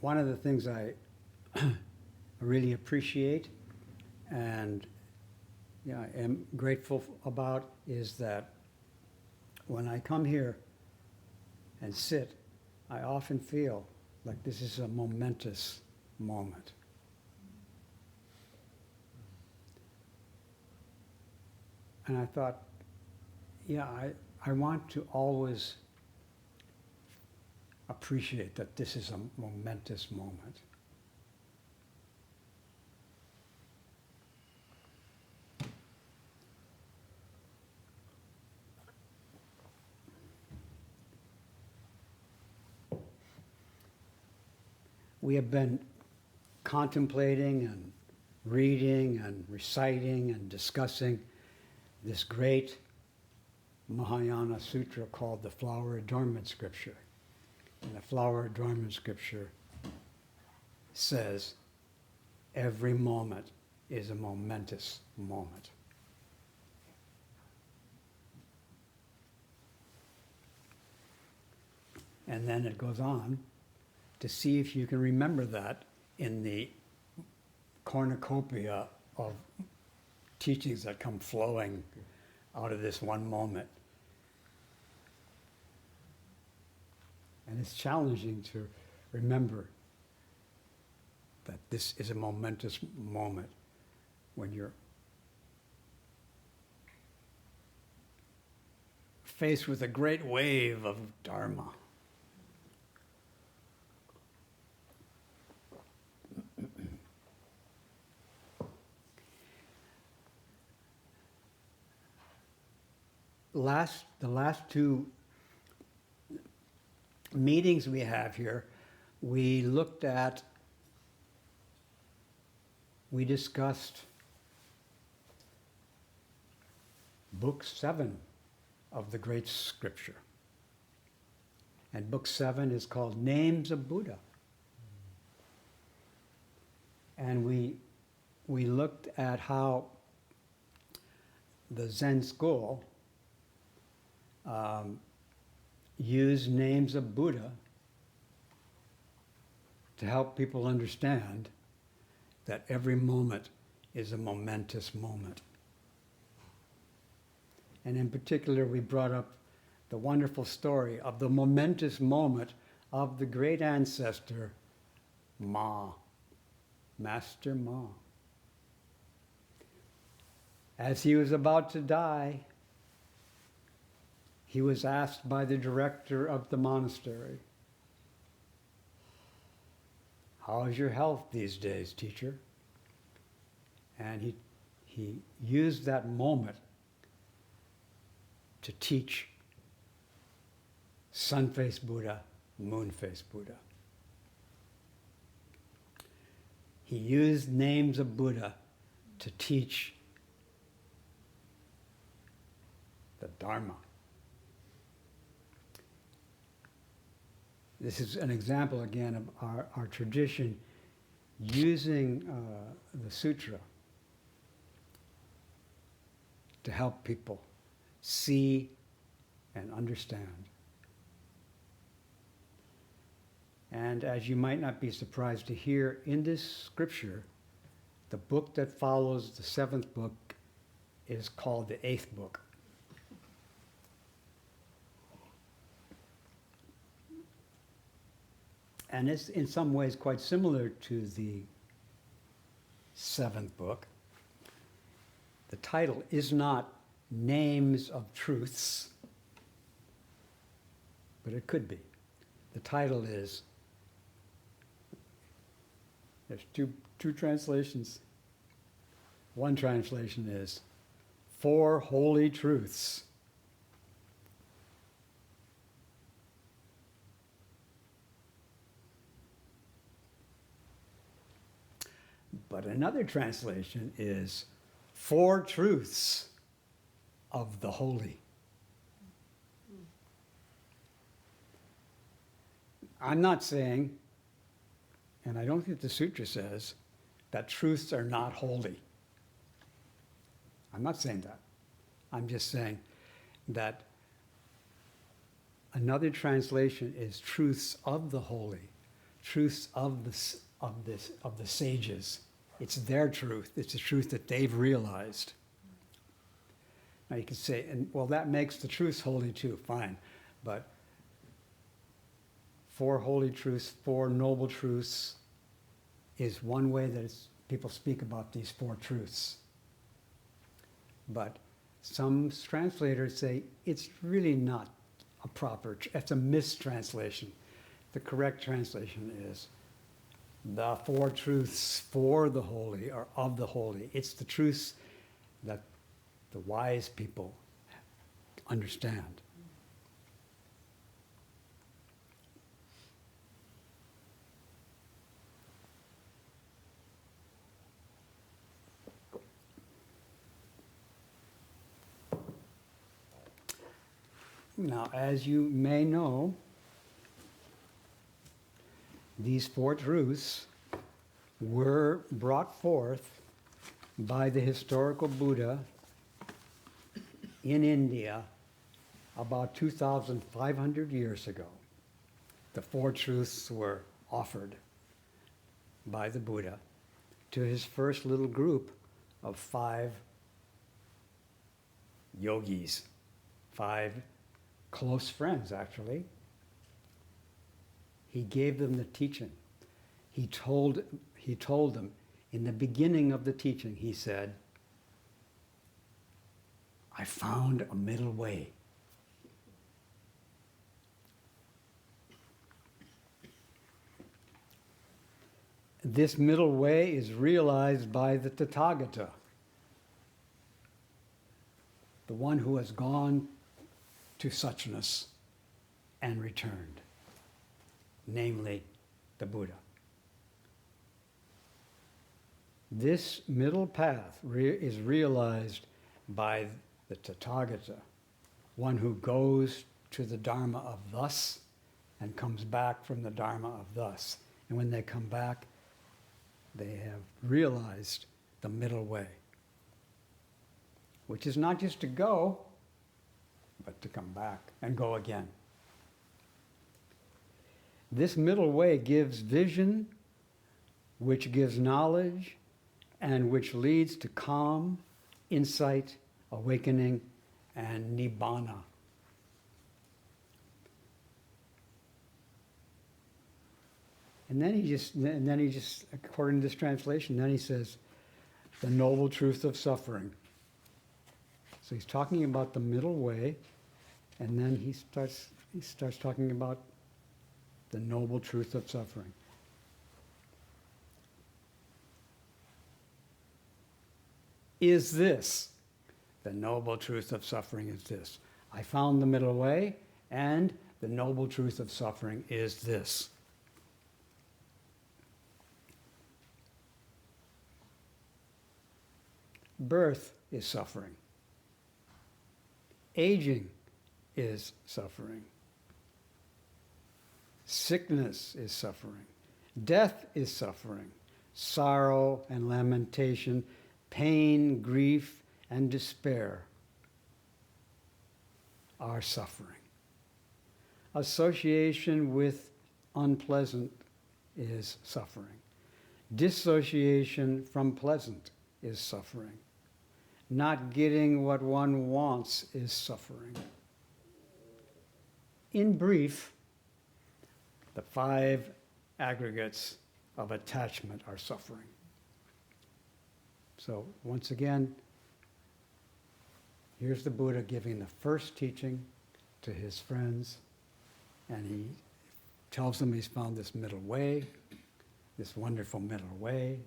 one of the things I really appreciate and am grateful about is that when I come here and sit, I often feel like this is a momentous moment. And I thought, I want to always appreciate that this is a momentous moment. We have been contemplating and reading and reciting and discussing this great Mahayana sutra called the Flower Adornment Scripture. And the Flower Adornment Scripture says, every moment is a momentous moment. And then it goes on to see if you can remember that in the cornucopia of teachings that come flowing out of this one moment. And it's challenging to remember that this is a momentous moment when you're faced with a great wave of Dharma. The last two meetings we have here, we discussed Book 7 of the Great Scripture. And Book 7 is called Names of Buddha. And we looked at how the Zen school use names of Buddha to help people understand that every moment is a momentous moment. And in particular, we brought up the wonderful story of the momentous moment of the great ancestor, Ma, Master Ma. As he was about to die, he was asked by the director of the monastery, "How is your health these days, teacher?" And he used that moment to teach sun-faced Buddha, moon-faced Buddha. He used names of Buddha to teach the Dharma. This is an example, again, of our tradition using the sutra to help people see and understand. And as you might not be surprised to hear, in this scripture, the book that follows the seventh book is called the eighth book. And it's in some ways quite similar to the seventh book. The title is not Names of Truths, but it could be. The title is, there's two translations. One translation is Four Holy Truths. But another translation is Four Truths of the Holy. I'm not saying, and I don't think the sutra says, that truths are not holy. I'm not saying that. I'm just saying that another translation is truths of the holy, truths of the sages. It's their truth. It's the truth that they've realized. Now you can say, and well, that makes the truths holy too. Fine, but 4 holy truths, 4 noble truths, is one way that people speak about these 4 truths. But some translators say it's really not a proper, it's a mistranslation. The correct translation is the 4 truths for the holy or of the holy. It's the truths that the wise people understand. Now, as you may know, these 4 truths were brought forth by the historical Buddha in India about 2,500 years ago. The 4 truths were offered by the Buddha to his first little group of 5 yogis, 5 close friends, actually. He gave them the teaching. He told them in the beginning of the teaching, he said, I found a middle way. This middle way is realized by the Tathagata, the one who has gone to suchness and returned, namely the Buddha. This middle path is realized by the Tathagata, one who goes to the Dharma of thus and comes back from the Dharma of thus. And when they come back, they have realized the middle way, which is not just to go, but to come back and go again. This middle way gives vision, which gives knowledge, and which leads to calm, insight, awakening, and nibbana. And then he just, according to this translation, then he says, the noble truth of suffering. So he's talking about the middle way, and then he starts talking about the noble truth of suffering. Is this, the noble truth of suffering is this. I found the middle way, and the noble truth of suffering is this. Birth is suffering. Aging is suffering. Sickness is suffering. Death is suffering. Sorrow and lamentation, pain, grief, and despair are suffering. Association with unpleasant is suffering. Dissociation from pleasant is suffering. Not getting what one wants is suffering. In brief, the 5 aggregates of attachment are suffering. So once again, here's the Buddha giving the first teaching to his friends, and he tells them he's found this middle way, this wonderful middle way,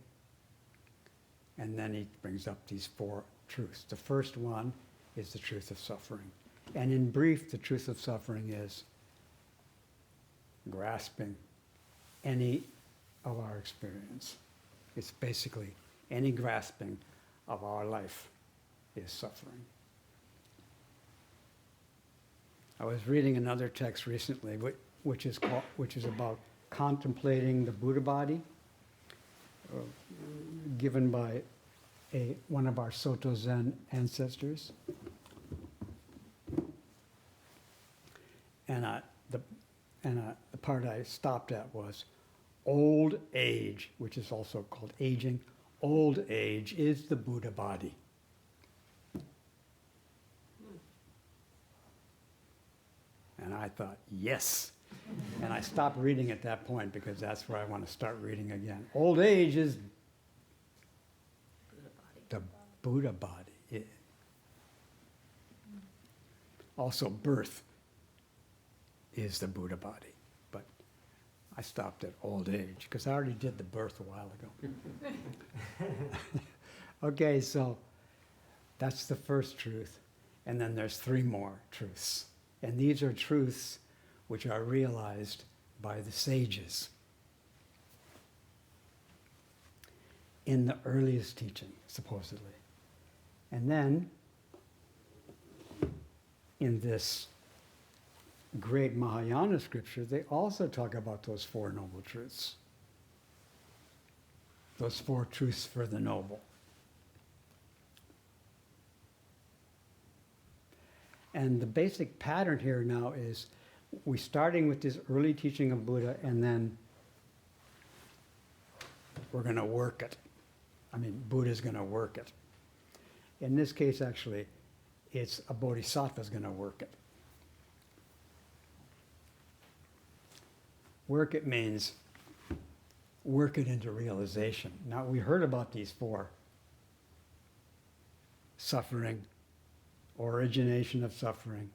and then he brings up these 4 truths. The first one is the truth of suffering. And in brief, the truth of suffering is grasping any of our experience. It's basically any grasping of our life is suffering. I was reading another text recently, which is about contemplating the Buddha body, given by one of our Soto Zen ancestors. And the part I stopped at was, old age, which is also called aging, old age is the Buddha body. And I thought, yes. And I stopped reading at that point because that's where I want to start reading again. Old age is the Buddha body. Also, birth is the Buddha body. But I stopped at old age because I already did the birth a while ago. Okay, so that's the first truth. And then there's 3 more truths. And these are truths which are realized by the sages in the earliest teaching, supposedly. And then, in this great Mahayana scripture, they also talk about those 4 noble truths. Those 4 truths for the noble. And the basic pattern here now is we're starting with this early teaching of Buddha, and then we're going to work it. I mean, Buddha's going to work it. In this case, actually, it's a bodhisattva's going to work it. Work it means work it into realization. Now, we heard about these 4. Suffering, origination of suffering,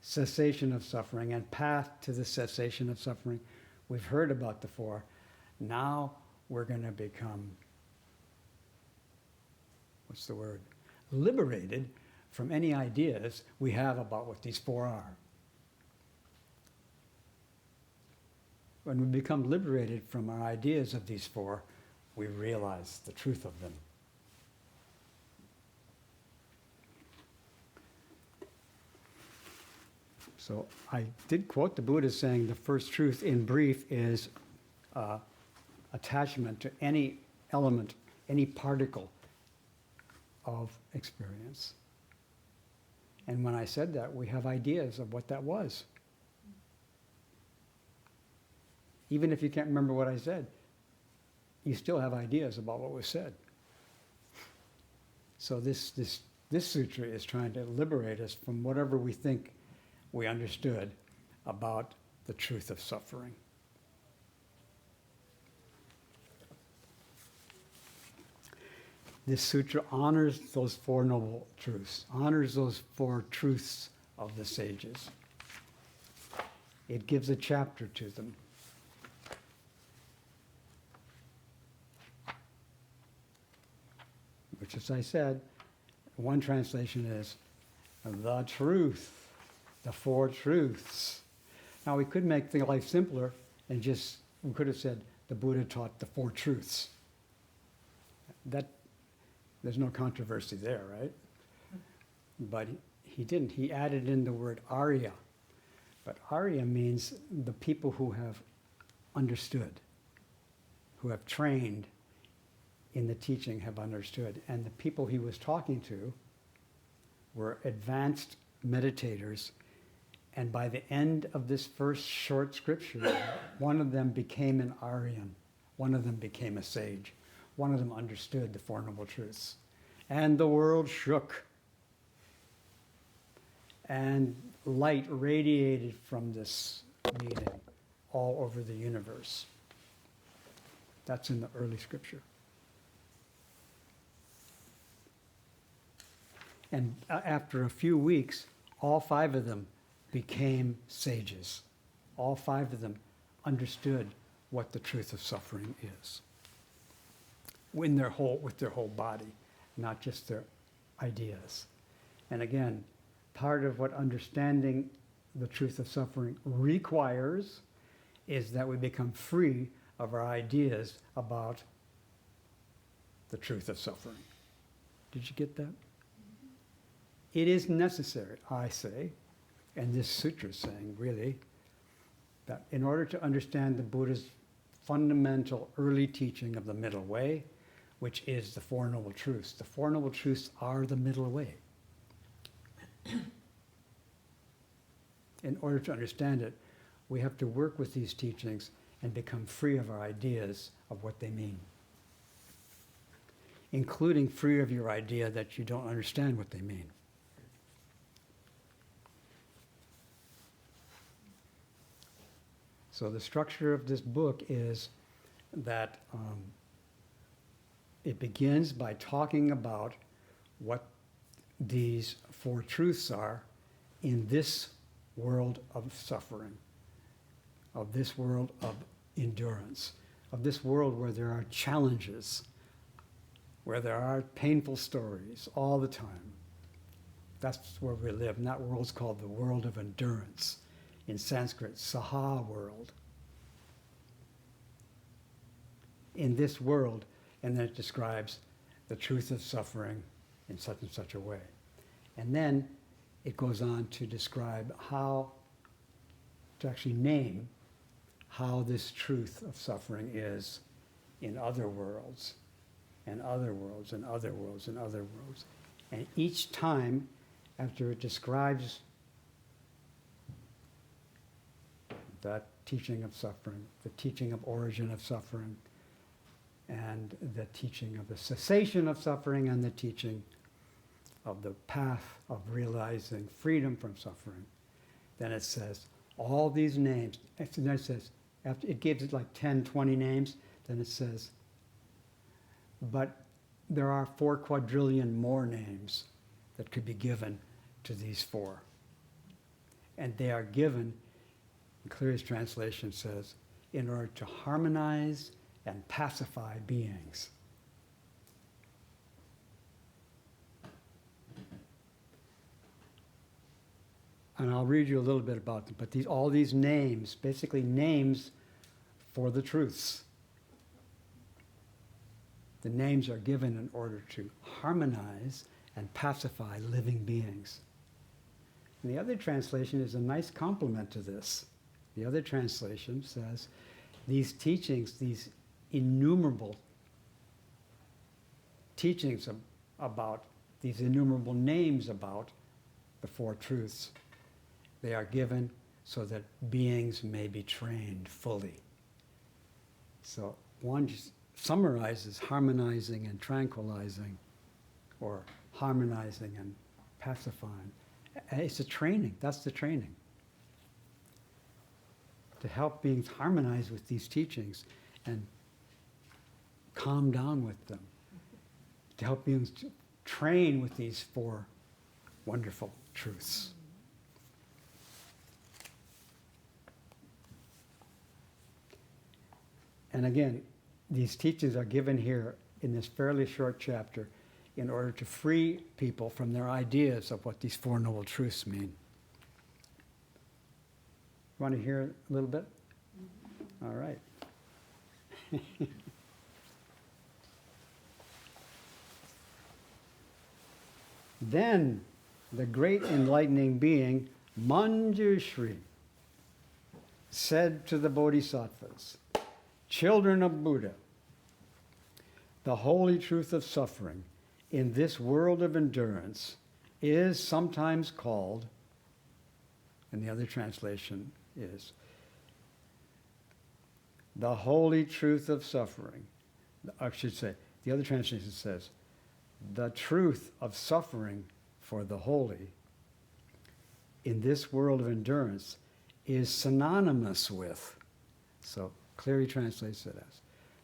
cessation of suffering, and path to the cessation of suffering. We've heard about the 4. Now we're going to become, what's the word? Liberated from any ideas we have about what these 4 are. When we become liberated from our ideas of these 4, we realize the truth of them. So I did quote the Buddha saying the first truth in brief is attachment to any element, any particle of experience. And when I said that, we have ideas of what that was. Even if you can't remember what I said, you still have ideas about what was said. So this sutra is trying to liberate us from whatever we think we understood about the truth of suffering. This sutra honors those 4 noble truths, honors those 4 truths of the sages. It gives a chapter to them. Which, as I said, one translation is the truth. The 4 truths. Now, we could make the life simpler and we could have said the Buddha taught the 4 truths. There's no controversy there, right? But he didn't. He added in the word Arya. But Arya means the people who have understood, who have trained in the teaching, have understood. And the people he was talking to were advanced meditators. And by the end of this first short scripture, one of them became an Aryan. One of them became a sage. One of them understood the 4 noble truths. And the world shook. And light radiated from this meeting all over the universe. That's in the early scripture. And after a few weeks, all 5 of them became sages. All 5 of them understood what the truth of suffering is. With their whole body, not just their ideas. And again, part of what understanding the truth of suffering requires is that we become free of our ideas about the truth of suffering. Did you get that? It is necessary, I say, and this sutra is saying, really, that in order to understand the Buddha's fundamental early teaching of the middle way, which is the 4 noble truths, the 4 noble truths are the middle way. In order to understand it, we have to work with these teachings and become free of our ideas of what they mean, including free of your idea that you don't understand what they mean. So the structure of this book is that it begins by talking about what these four truths are in this world of suffering, of this world of endurance, of this world where there are challenges, where there are painful stories all the time. That's where we live, and that world's called the world of endurance. In Sanskrit, Saha world. In this world, and then it describes the truth of suffering in such and such a way. And then it goes on to describe how, to actually name how this truth of suffering is in other worlds, and other worlds, and other worlds, and other worlds. And each time, after it describes that teaching of suffering, the teaching of origin of suffering, and the teaching of the cessation of suffering, and the teaching of the path of realizing freedom from suffering, then it says all these names, and then it says, after it gives it like 10, 20 names, then it says, but there are 4 quadrillion more names that could be given to these four. And they are given, the clearest translation says, in order to harmonize and pacify beings. And I'll read you a little bit about them, but all these names, basically names for the truths. The names are given in order to harmonize and pacify living beings. And the other translation is a nice complement to this. The other translation says, these teachings, these innumerable teachings about, these innumerable names about the four truths, they are given so that beings may be trained fully. So one just summarizes harmonizing and tranquilizing, or harmonizing and pacifying. It's a training. That's the training. To help beings harmonize with these teachings and calm down with them. To help beings to train with these four wonderful truths. And again, these teachings are given here in this fairly short chapter in order to free people from their ideas of what these Four Noble Truths mean. Want to hear a little bit? Mm-hmm. All right. Then the great enlightening being, Manjushri, said to the Bodhisattvas, children of Buddha, the holy truth of suffering in this world of endurance is sometimes called, and the other translation is, the holy truth of suffering. I should say, the other translation says, the truth of suffering for the holy in this world of endurance is synonymous with, so clearly translates it as,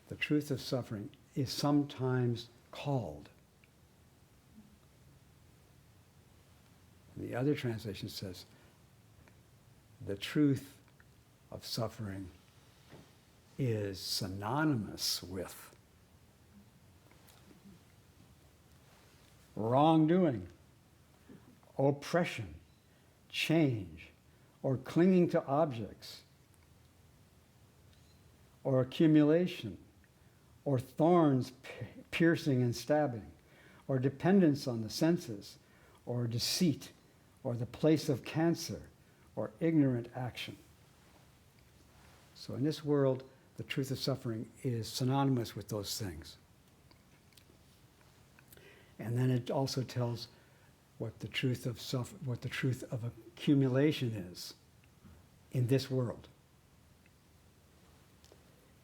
the truth of suffering is sometimes called. The other translation says, the truth of suffering is synonymous with wrongdoing, oppression, change, or clinging to objects, or accumulation, or thorns piercing and stabbing, or dependence on the senses, or deceit, or the place of cancer, or ignorant action. So in this world, the truth of suffering is synonymous with those things. And then it also tells what the truth of what the truth of accumulation is in this world.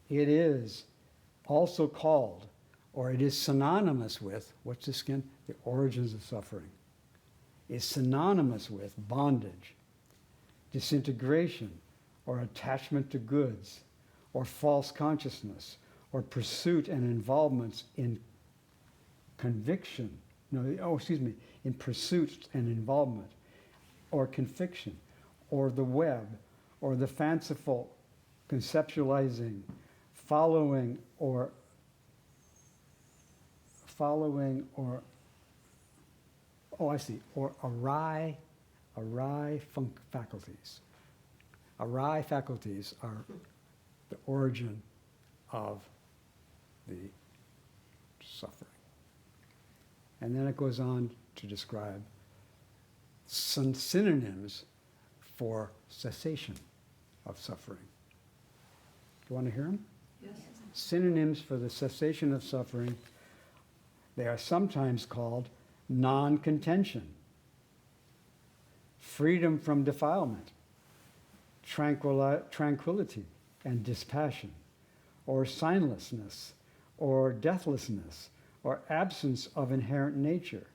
it is also called, or it is synonymous with, what's this again? The origins of suffering. Is synonymous with bondage, disintegration, or attachment to goods, or false consciousness, or pursuit and involvements in in pursuit and involvement, or conviction, or the web, or the fanciful conceptualizing, following or awry faculties. Awry faculties are the origin of the suffering. And then it goes on to describe some synonyms for cessation of suffering. Do you want to hear them? Yes. Synonyms for the cessation of suffering. They are sometimes called non-contention, freedom from defilement, tranquility and dispassion, or signlessness, or deathlessness, or absence of inherent nature,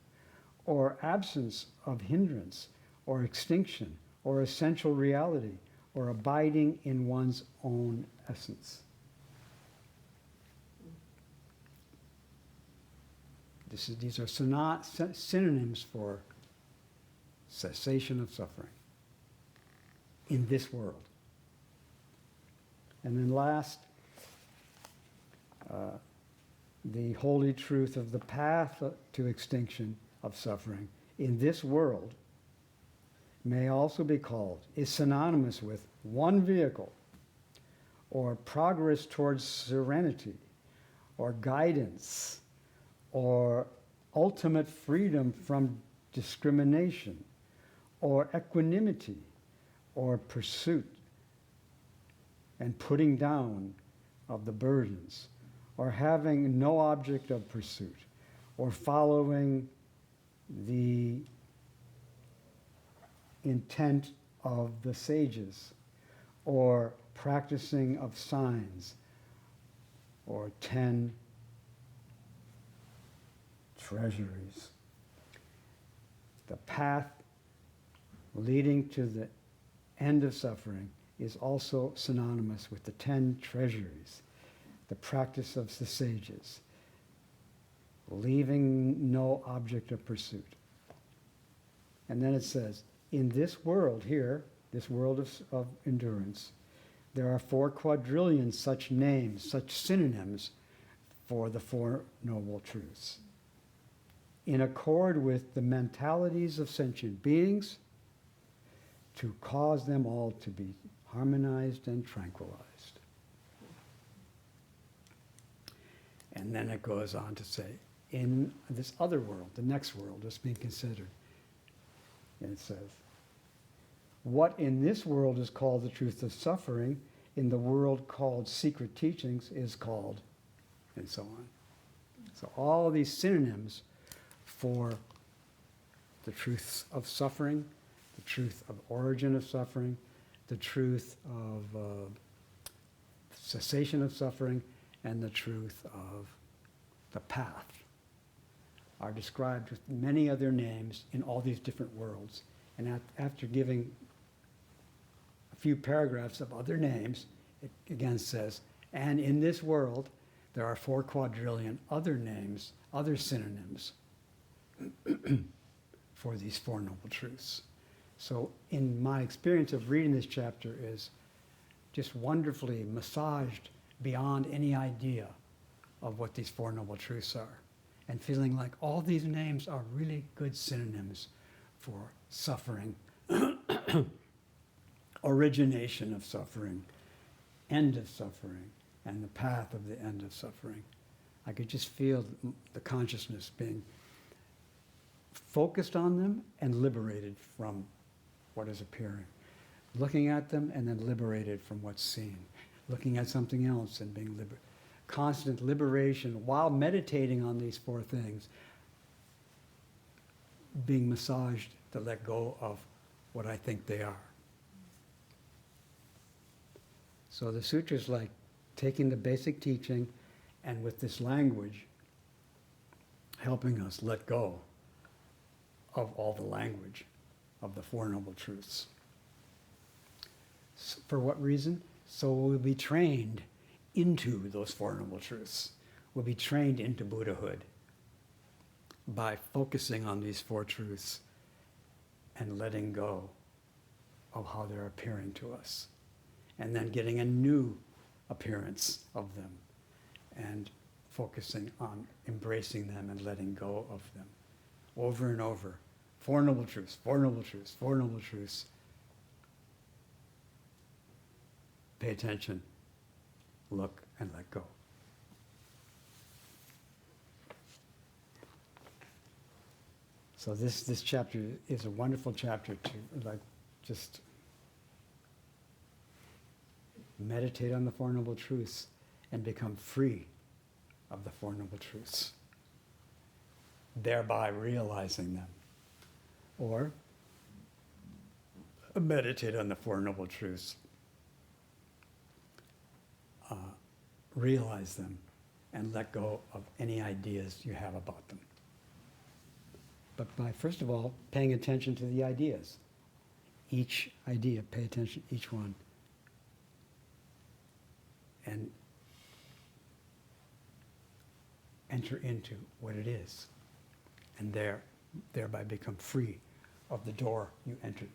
or absence of hindrance, or extinction, or essential reality, or abiding in one's own essence. These are synonyms for cessation of suffering in this world. And then last, the holy truth of the path to extinction of suffering in this world may also be called, is synonymous with one vehicle, or progress towards serenity, or guidance, or ultimate freedom from discrimination, or equanimity, or pursuit and putting down of the burdens, or having no object of pursuit, or following the intent of the sages, or practicing of signs, or 10 treasuries. The path leading to the end of suffering is also synonymous with the 10 treasuries, the practice of the sages, leaving no object of pursuit. And then it says, in this world here, this world of endurance, there are 4 quadrillion such names, such synonyms for the 4 noble truths, in accord with the mentalities of sentient beings, to cause them all to be harmonized and tranquilized. And then it goes on to say, in this other world, the next world that's being considered, and it says, what in this world is called the truth of suffering, in the world called secret teachings is called, and so on. So all of these synonyms for the truths of suffering, the truth of origin of suffering, the truth of cessation of suffering, and the truth of the path are described with many other names in all these different worlds. And after giving a few paragraphs of other names, it again says, and in this world, there are 4 quadrillion other names, other synonyms for these 4 noble truths. So in my experience of reading this chapter is just wonderfully massaged beyond any idea of what these 4 noble truths are, and feeling like all these names are really good synonyms for suffering, origination of suffering, end of suffering, and the path of the end of suffering. I could just feel the consciousness being focused on them and liberated from what is appearing. Looking at them and then liberated from what's seen. Looking at something else and being liberated. Constant liberation while meditating on these 4 things, being massaged to let go of what I think they are. So the sutra's like taking the basic teaching and with this language helping us let go of all the language of the Four Noble Truths. For what reason? So we'll be trained into those Four Noble Truths. We'll be trained into Buddhahood by focusing on these four truths and letting go of how they're appearing to us. And then getting a new appearance of them and focusing on embracing them and letting go of them. Over and over. Four Noble Truths, Four Noble Truths, Four Noble Truths. Pay attention, look, and let go. So this chapter is a wonderful chapter to just meditate on the Four Noble Truths and become free of the Four Noble Truths, thereby realizing them. Or meditate on the Four Noble Truths, realize them, and let go of any ideas you have about them. But by, first of all, paying attention to the ideas. Each idea, pay attention, each one. And enter into what it is. And thereby become free of the door you entered.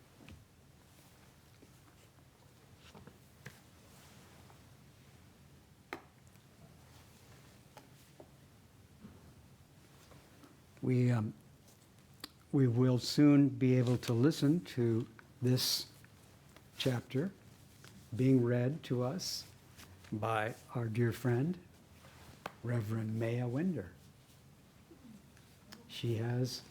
We will soon be able to listen to this chapter being read to us by our dear friend, Reverend Maya Winder. She has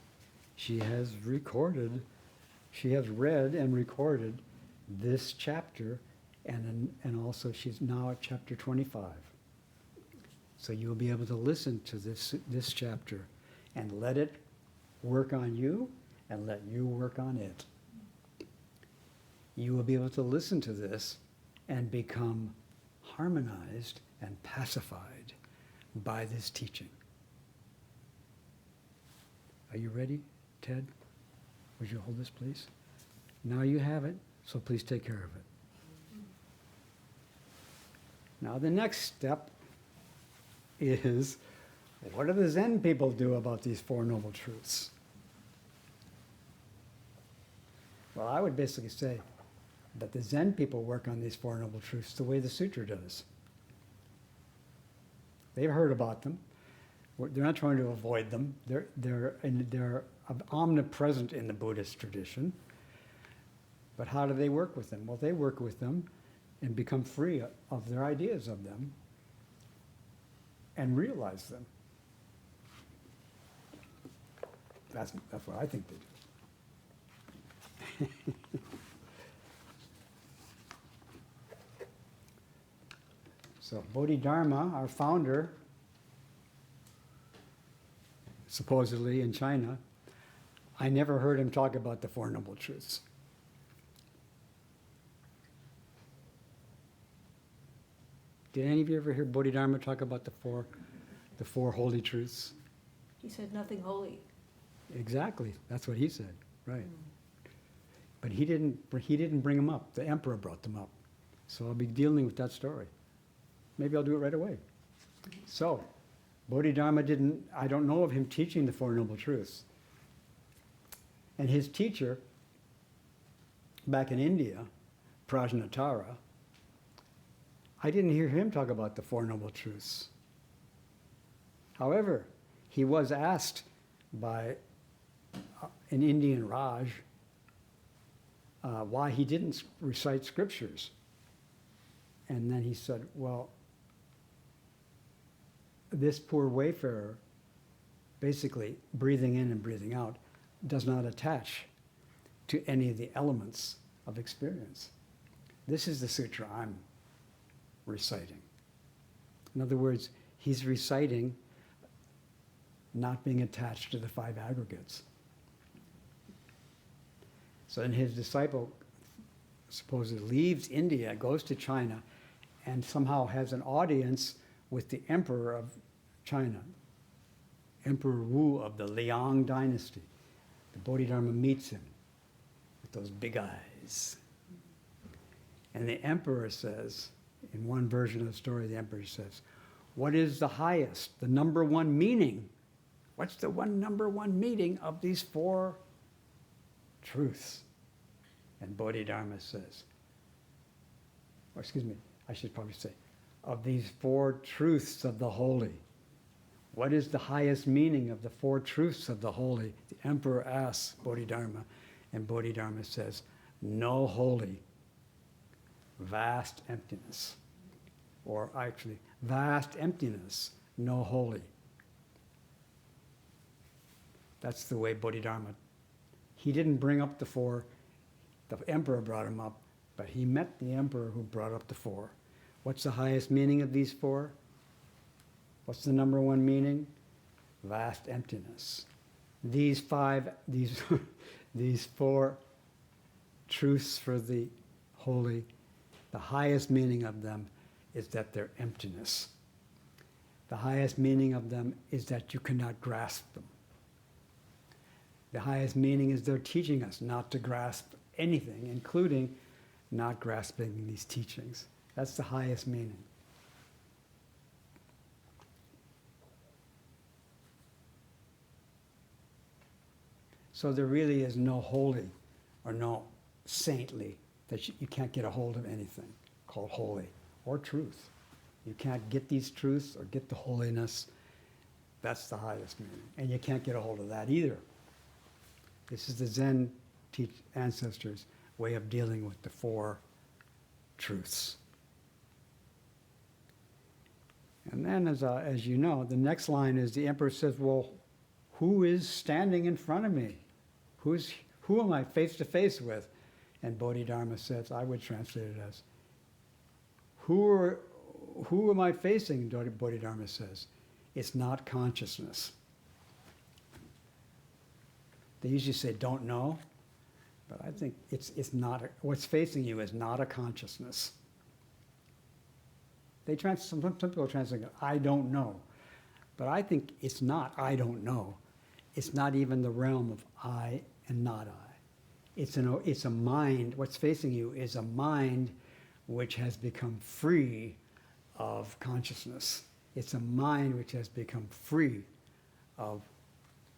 read and recorded this chapter, and also she's now at chapter 25. So you'll be able to listen to this chapter and let it work on you and let you work on it. You will be able to listen to this and become harmonized and pacified by this teaching. Are you ready, Ted? Would you hold this, please? Now you have it, so please take care of it. Now the next step is, what do the Zen people do about these Four Noble Truths? Well, I would basically say that the Zen people work on these Four Noble Truths the way the sutra does. They've heard about them. They're not trying to avoid them. They're omnipresent in the Buddhist tradition. But how do they work with them? Well, they work with them and become free of their ideas of them and realize them. That's what I think they do. So Bodhidharma, our founder, supposedly in China, I never heard him talk about the Four Noble Truths. Did any of you ever hear Bodhidharma talk about the four holy truths? He said nothing holy. Exactly, that's what he said, right. But he didn't bring them up. The emperor brought them up. So I'll be dealing with that story. Maybe I'll do it right away. So, Bodhidharma I don't know of him teaching the Four Noble Truths. And his teacher, back in India, Prajnatara, I didn't hear him talk about the Four Noble Truths. However, he was asked by an Indian Raj why he didn't recite scriptures. And then he said, well, this poor wayfarer, basically breathing in and breathing out, does not attach to any of the elements of experience. This is the sutra I'm reciting. In other words, he's reciting not being attached to the five aggregates. So then his disciple supposedly leaves India, goes to China, and somehow has an audience with the emperor of China, Emperor Wu of the Liang dynasty. The Bodhidharma meets him with those big eyes. And the emperor says, in one version of the story, the emperor says, what is the highest, the number one meaning? What's the number one meaning of these four truths? And Bodhidharma says, or excuse me, I should probably say, of these four truths of the holy. What is the highest meaning of the four truths of the holy? The emperor asks Bodhidharma, and Bodhidharma says, no holy, vast emptiness. Or actually, vast emptiness, no holy. That's the way Bodhidharma, he didn't bring up the four, the emperor brought him up, but he met the emperor who brought up the four. What's the highest meaning of these four? What's the number one meaning? Vast emptiness. These four truths for the holy, the highest meaning of them is that they're emptiness. The highest meaning of them is that you cannot grasp them. The highest meaning is they're teaching us not to grasp anything, including not grasping these teachings. That's the highest meaning. So there really is no holy or no saintly, that you can't get a hold of anything called holy or truth. You can't get these truths or get the holiness. That's the highest meaning. And you can't get a hold of that either. This is the Zen ancestors' way of dealing with the four truths. And then, as you know, the next line is the emperor says, well, who is standing in front of me? Who am I face to face with? And Bodhidharma says, I would translate it as, who am I facing? Bodhidharma says, it's not consciousness. They usually say, don't know, but I think it's not, what's facing you is not a consciousness. Some people translate it, I don't know. But I think it's not, I don't know. It's not even the realm of I and not I. It's a mind, what's facing you is a mind which has become free of consciousness. It's a mind which has become free of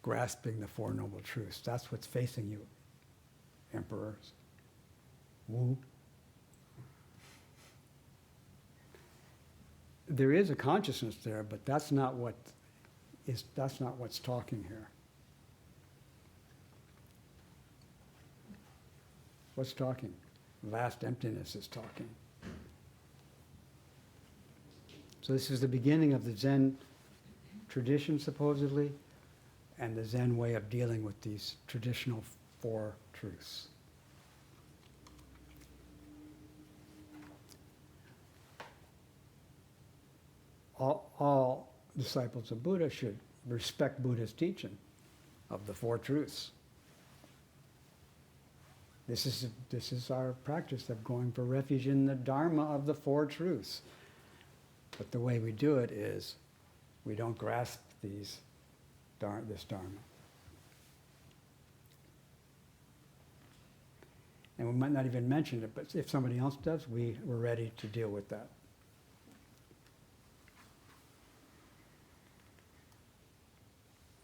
grasping the Four Noble Truths. That's what's facing you, emperors. Wu. There is a consciousness there, but that's not what's talking here. What's talking? Vast emptiness is talking. So this is the beginning of the Zen tradition, supposedly, and the Zen way of dealing with these traditional four truths. All disciples of Buddha should respect Buddha's teaching of the four truths. This is our practice of going for refuge in the Dharma of the four truths. But the way we do it is we don't grasp this Dharma. And we might not even mention it, but if somebody else does, we're ready to deal with that.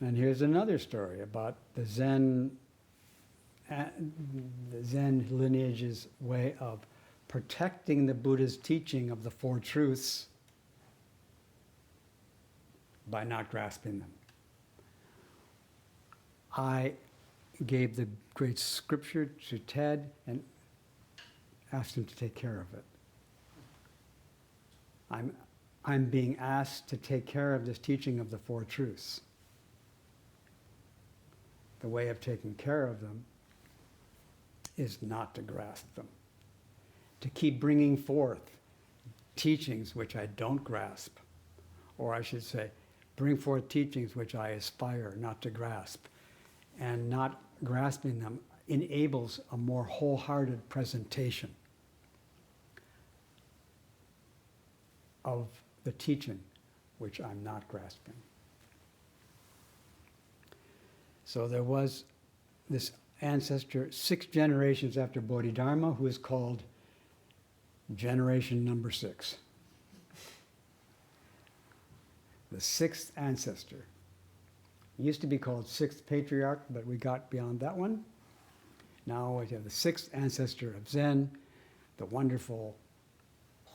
And here's another story about the Zen lineage's way of protecting the Buddha's teaching of the four truths by not grasping them. I gave the great scripture to Ted and asked him to take care of it. I'm being asked to take care of this teaching of the four truths. The way of taking care of them is not to grasp them. To keep bringing forth teachings which I don't grasp, or I should say, bring forth teachings which I aspire not to grasp. And not grasping them enables a more wholehearted presentation. of the teaching, which I'm not grasping. So there was this ancestor 6 generations after Bodhidharma who is called generation number 6. The 6th ancestor. It used to be called 6th patriarch, but we got beyond that one. Now we have the 6th ancestor of Zen, the wonderful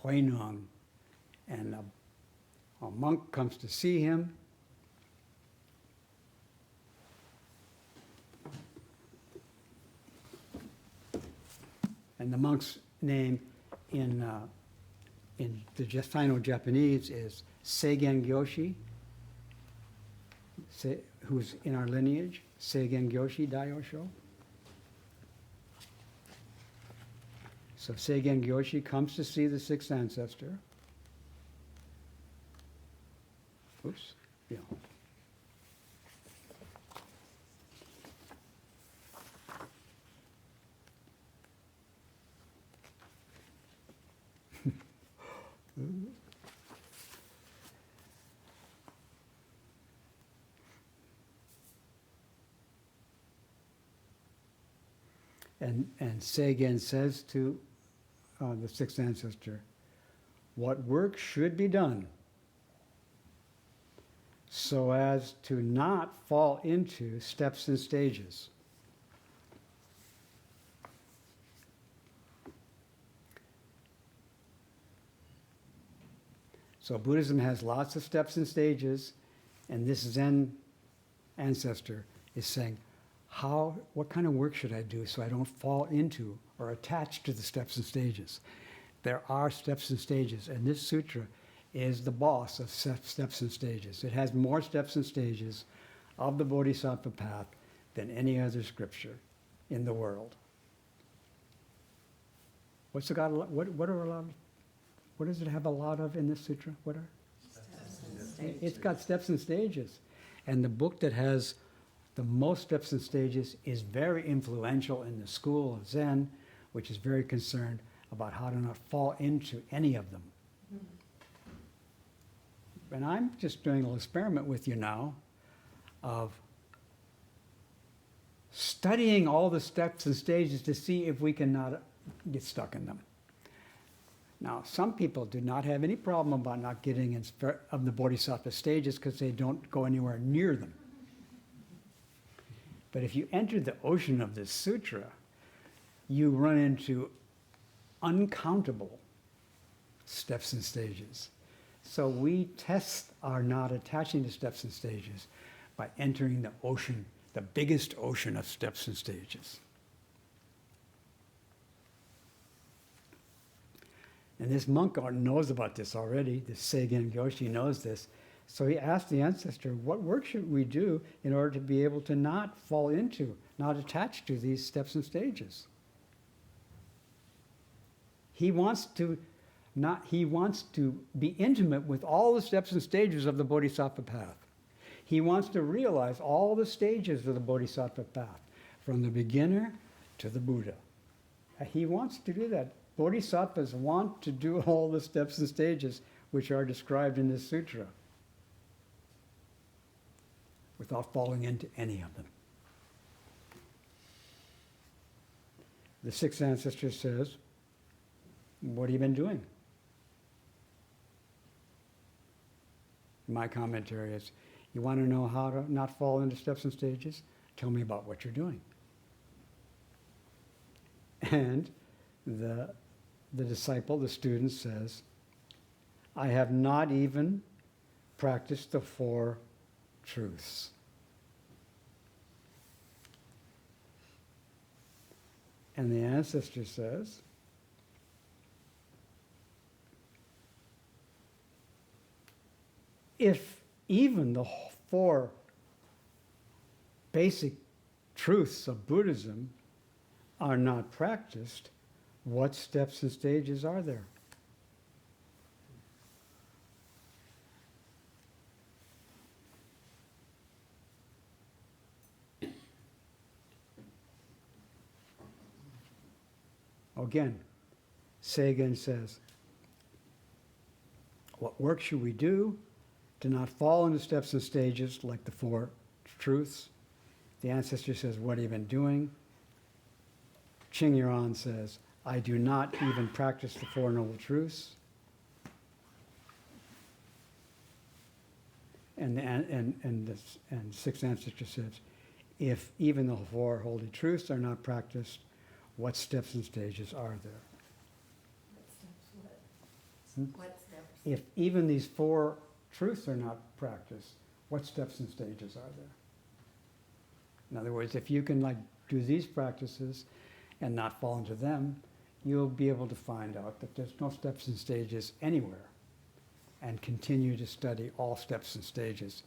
Huineng, and a monk comes to see him. And the monk's name in the Sino-Japanese is Seigen Gyoshi, who's in our lineage, Seigen Gyoshi Daiyosho. So Seigen Gyoshi comes to see the 6th ancestor. Oops, yeah. And Seigen says to the 6th ancestor, what work should be done so as to not fall into steps and stages? So Buddhism has lots of steps and stages, and this Zen ancestor is saying, what kind of work should I do so I don't fall into or attach to the steps and stages? There are steps and stages, and this sutra is the boss of steps and stages. It has more steps and stages of the Bodhisattva path than any other scripture in the world. What does it have a lot of in this sutra? What are? Steps and stages. It's got steps and stages. And the book that has the most steps and stages is very influential in the school of Zen, which is very concerned about how to not fall into any of them. And I'm just doing a little experiment with you now of studying all the steps and stages to see if we can not get stuck in them. Now, some people do not have any problem about not getting in of the Bodhisattva stages because they don't go anywhere near them. But if you enter the ocean of this sutra, you run into uncountable steps and stages. So we test our not attaching to steps and stages by entering the ocean, the biggest ocean of steps and stages. And this monk knows about this already. This Seigen Gyoshi knows this. So he asked the ancestor, what work should we do in order to be able to not fall into, not attach to these steps and stages? He wants to be intimate with all the steps and stages of the Bodhisattva path. He wants to realize all the stages of the Bodhisattva path, from the beginner to the Buddha. He wants to do that. Bodhisattvas want to do all the steps and stages which are described in this sutra without falling into any of them. The 6th ancestor says, what have you been doing? My commentary is, you want to know how to not fall into steps and stages? Tell me about what you're doing. And the disciple, the student says, I have not even practiced the 4 truths. And the ancestor says, if even the 4 basic truths of Buddhism are not practiced, what steps and stages are there? Again, Seigen says, What work should we do to not fall into steps and stages like the four truths? The ancestor says, what have you been doing? Ching Yuan says, I do not even practice the Four Noble Truths. And sixth ancestor says, if even the four holy truths are not practiced, what steps and stages are there? What steps? If even these four truths are not practiced, what steps and stages are there? In other words, if you can do these practices and not fall into them, you'll be able to find out that there's no steps and stages anywhere, and continue to study all steps and stages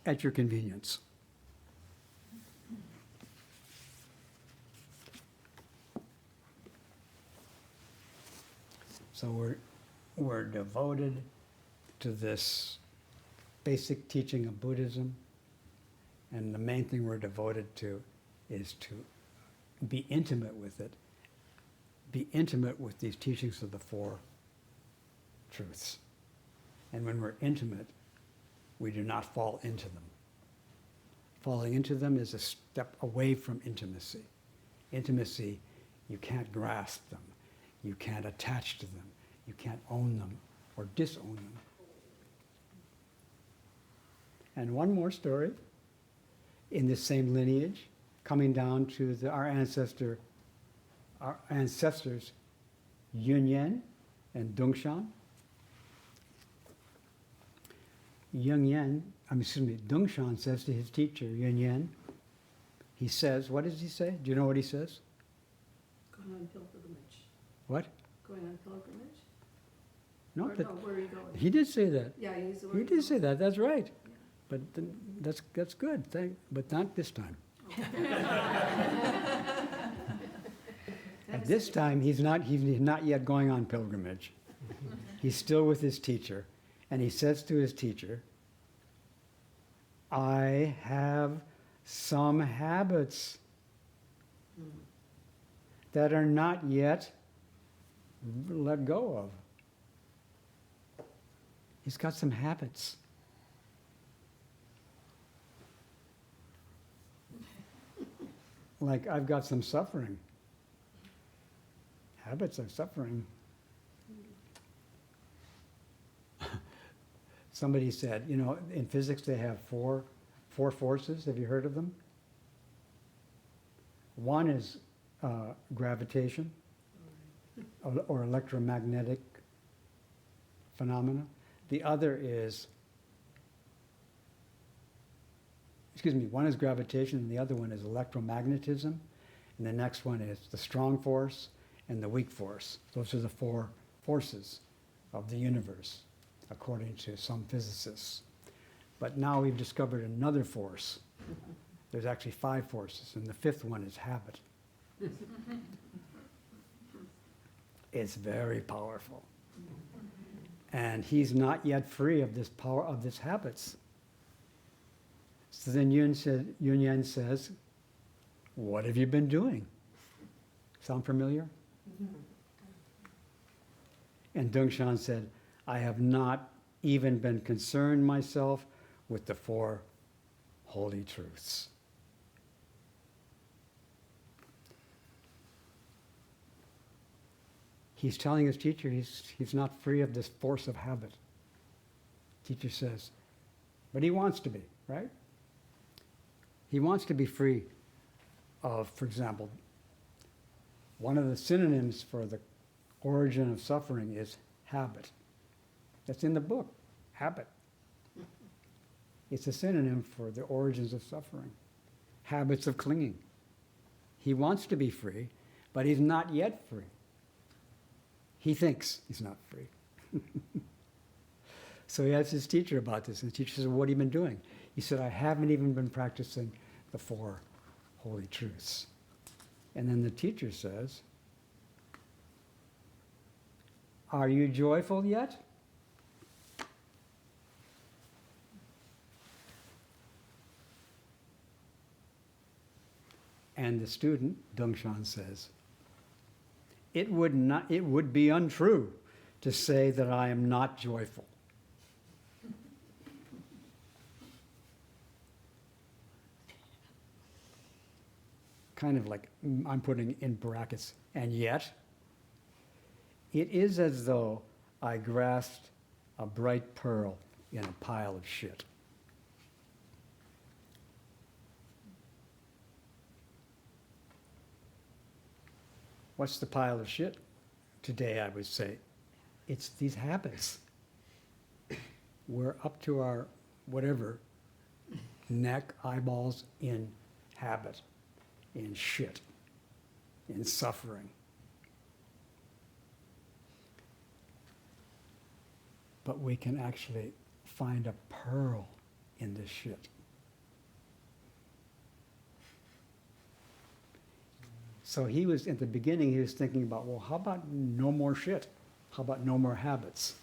at your convenience. So we're devoted to this basic teaching of Buddhism, and the main thing we're devoted to is to be intimate with it, be intimate with these teachings of the four truths. And when we're intimate, we do not fall into them. Falling into them is a step away from intimacy. Intimacy, you can't grasp them. You can't attach to them. You can't own them or disown them. And one more story in this same lineage, coming down to our ancestors, Yun Yen and Dongshan. Dongshan says to his teacher, Yun Yen, he says, what does he say? Do you know what he says? Going on pilgrimage. What? Going on pilgrimage? No, Or but no, where are you going? he did say that. Yeah, he used the word. He did say that, that's right. Yeah. But that's good, but not this time. At this time, he's not yet going on pilgrimage. He's still with his teacher, and he says to his teacher, I have some habits that are not yet let go of. He's got some habits. Like, I've got some suffering. Habits of suffering. Somebody said, in physics they have four forces. Have you heard of them? One is gravitation or electromagnetic phenomena. The other is, one is gravitation and the other one is electromagnetism. And the next one is the strong force and the weak force. Those are the four forces of the universe, according to some physicists. But now we've discovered another force. There's actually 5 forces, and the 5th one is habit. It's very powerful. And he's not yet free of this power, of these habits. So then Yun Yen says, what have you been doing? Sound familiar? And Dongshan said, I have not even been concerned myself with the 4 holy truths. He's telling his teacher he's not free of this force of habit. Teacher says, but he wants to be, right? He wants to be free of, for example, one of the synonyms for the origin of suffering is habit. That's in the book, habit. It's a synonym for the origins of suffering, habits of clinging. He wants to be free, but he's not yet free. He thinks he's not free. So he asks his teacher about this, and the teacher says, what have you been doing? He said, I haven't even been practicing the 4 holy truths. And then the teacher says, are you joyful yet? And the student, Dongshan, says, it would be untrue to say that I am not joyful. Kind of like I'm putting in brackets, and yet it is as though I grasped a bright pearl in a pile of shit. What's the pile of shit? Today I would say, it's these habits. We're up to our, whatever, neck, eyeballs in habit, in shit, in suffering. But we can actually find a pearl in this shit. So he was, at the beginning, he was thinking about, well, how about no more shit? How about no more habits?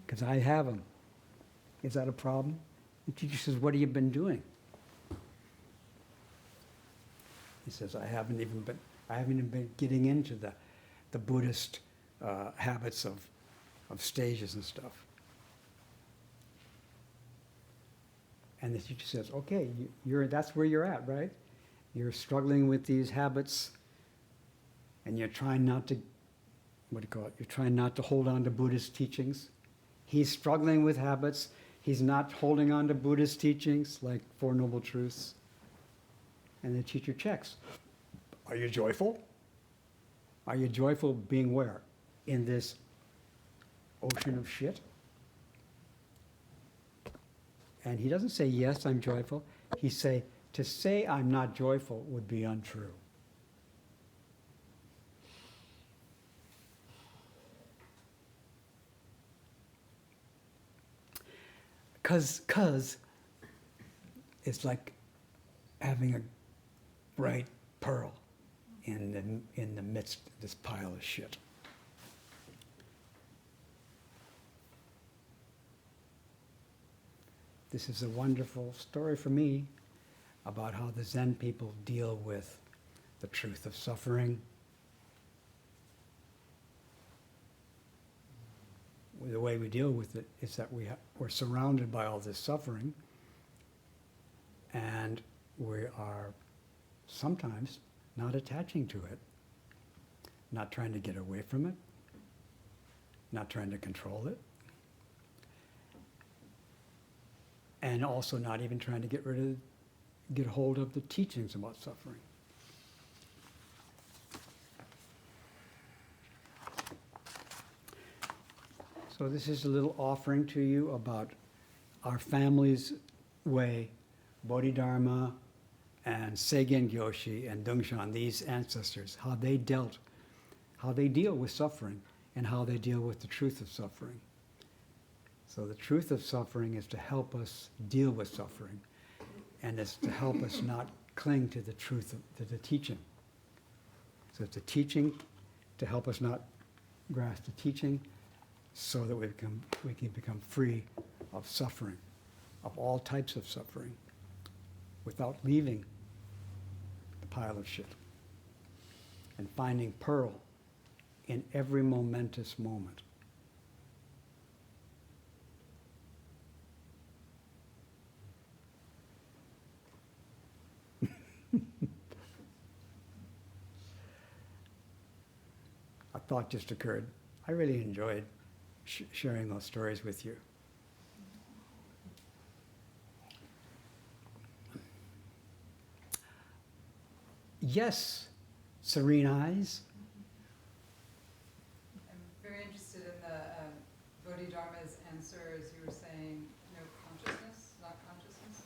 Because I have them. Is that a problem? The teacher says, what have you been doing? He says, I haven't even been getting into the Buddhist habits of stages and stuff. And the teacher says, okay, that's where you're at, right? You're struggling with these habits, and you're trying not to, you're trying not to hold on to Buddhist teachings. He's struggling with habits. He's not holding on to Buddhist teachings like Four Noble Truths. And the teacher checks. Are you joyful? Are you joyful being where? In this ocean of shit? And he doesn't say, yes, I'm joyful. He say, to say I'm not joyful would be untrue. Because it's like having a bright pearl in the midst of this pile of shit. This is a wonderful story for me about how the Zen people deal with the truth of suffering. The way we deal with it is that we're surrounded by all this suffering, and we are sometimes not attaching to it, not trying to get away from it, not trying to control it, and also not even trying to get hold of the teachings about suffering. So this is a little offering to you about our family's way, Bodhidharma and Seigen Gyoshi and Dungshan, these ancestors, how they deal with suffering and how they deal with the truth of suffering. So the truth of suffering is to help us deal with suffering, and it's to help us not cling to the truth to the teaching. So it's a teaching to help us not grasp the teaching, so that we can become free of suffering, of all types of suffering, without leaving the pile of shit, and finding pearl in every momentous moment. A thought just occurred. I really enjoyed sharing those stories with you. Yes, serene eyes. I'm very interested in the Bodhidharma's answer, as you were saying, no consciousness, not consciousness.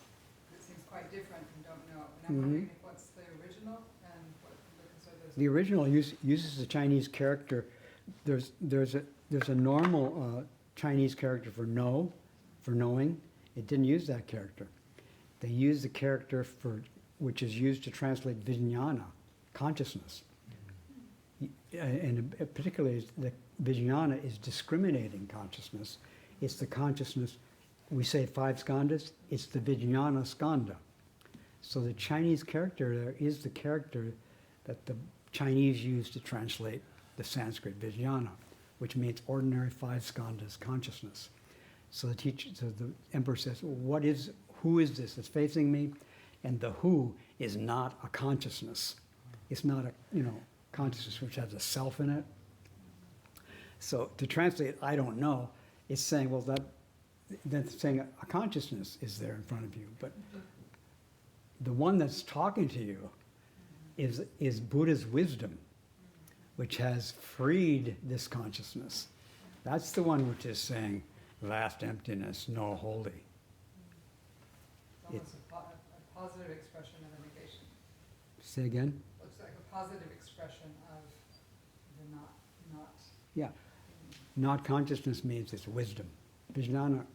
It seems quite different and don't know. And I'm wondering what's the original and what are those? The original uses the Chinese character. There's a normal Chinese character for know, for knowing. It didn't use that character. They used the character which is used to translate vijnana, consciousness. And particularly the vijnana is discriminating consciousness. It's the consciousness, we say 5 skandhas, it's the vijnana skandha. So the Chinese character there is the character that the Chinese use to translate the Sanskrit vijnana, which means ordinary five skandhas consciousness. So the emperor says, who is this that's facing me? And the who is not a consciousness. It's not a, consciousness which has a self in it. So to translate, I don't know, it's saying, well, that's saying a consciousness is there in front of you. But the one that's talking to you is Buddha's wisdom, which has freed this consciousness. That's the one which is saying, vast emptiness, no holy. It's almost a positive expression of a negation. Say again? Looks like a positive expression of the not. Yeah. Not consciousness means it's wisdom. Vijnana,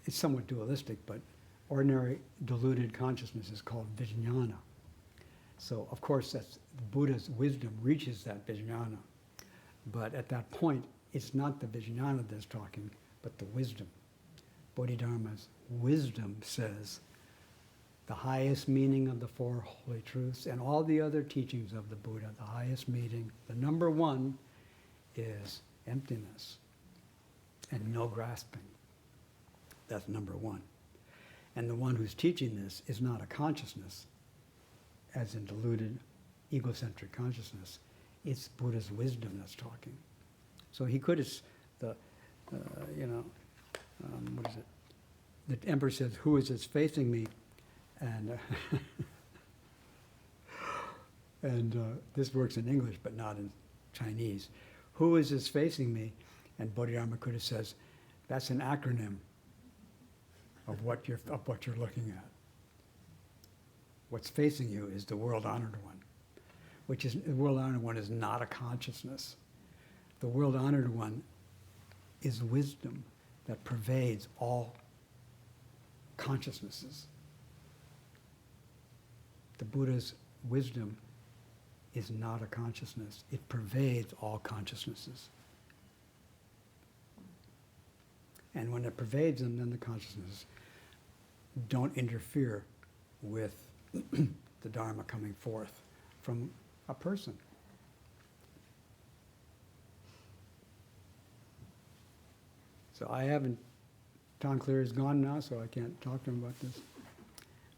it's somewhat dualistic, but ordinary diluted consciousness is called vijnana. So, of course, that's Buddha's wisdom reaches that vijnana. But at that point, it's not the vijnana that's talking, but the wisdom. Bodhidharma's wisdom says the highest meaning of the Four Holy Truths and all the other teachings of the Buddha, the highest meaning, the number one is emptiness and no grasping. That's number one. And the one who's teaching this is not a consciousness, as in deluded, egocentric consciousness. It's Buddha's wisdom that's talking. So he could have, what is it? The emperor says, who is this facing me? And this works in English, but not in Chinese. Who is this facing me? And Bodhidharma could have says, that's an acronym of what you're looking at. What's facing you is the world-honored one, the world-honored one is not a consciousness. The world-honored one is wisdom that pervades all consciousnesses. The Buddha's wisdom is not a consciousness. It pervades all consciousnesses. And when it pervades them, then the consciousnesses don't interfere with the Dharma coming forth from a person. So I haven't, Tom Clear is gone now, so I can't talk to him about this.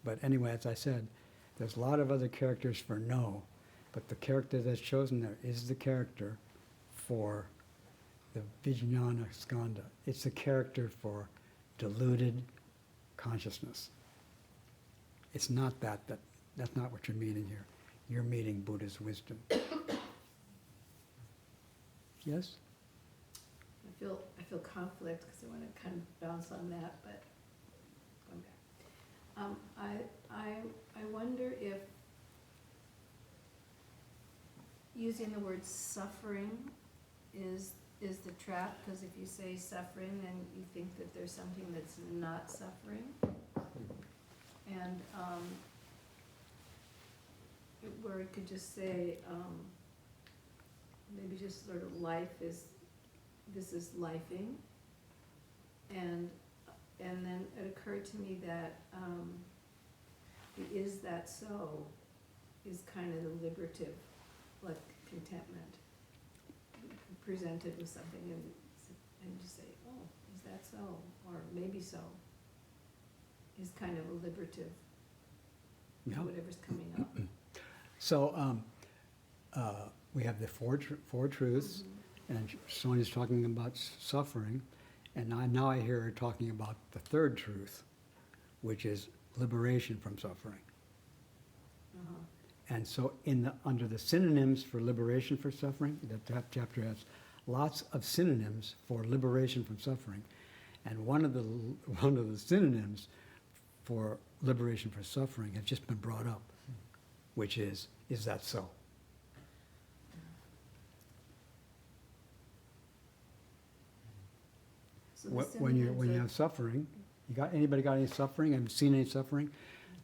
But anyway, as I said, there's a lot of other characters for no, but the character that's chosen there is the character for the Vijnana Skandha. It's the character for deluded consciousness. It's not that's not what you're meeting here. You're meeting Buddha's wisdom. Yes? I feel conflict because I want to kind of bounce on that, but going back. I wonder if using the word suffering is the trap, because if you say suffering, then you think that there's something that's not suffering. And where it could just say, maybe just sort of this is lifing. And then it occurred to me that the is that so is kind of the liberative, like contentment, presented with something and just say, oh, is that so? Or maybe so, is kind of a liberative, whatever's coming up. So we have the four truths, and Sonia's talking about suffering, and now I hear her talking about the third truth, which is liberation from suffering. And so under the synonyms for liberation from suffering, that chapter has lots of synonyms for liberation from suffering. And one of the synonyms for liberation from suffering has just been brought up, which is that so? So When you have suffering, anybody got any suffering? Have you seen any suffering?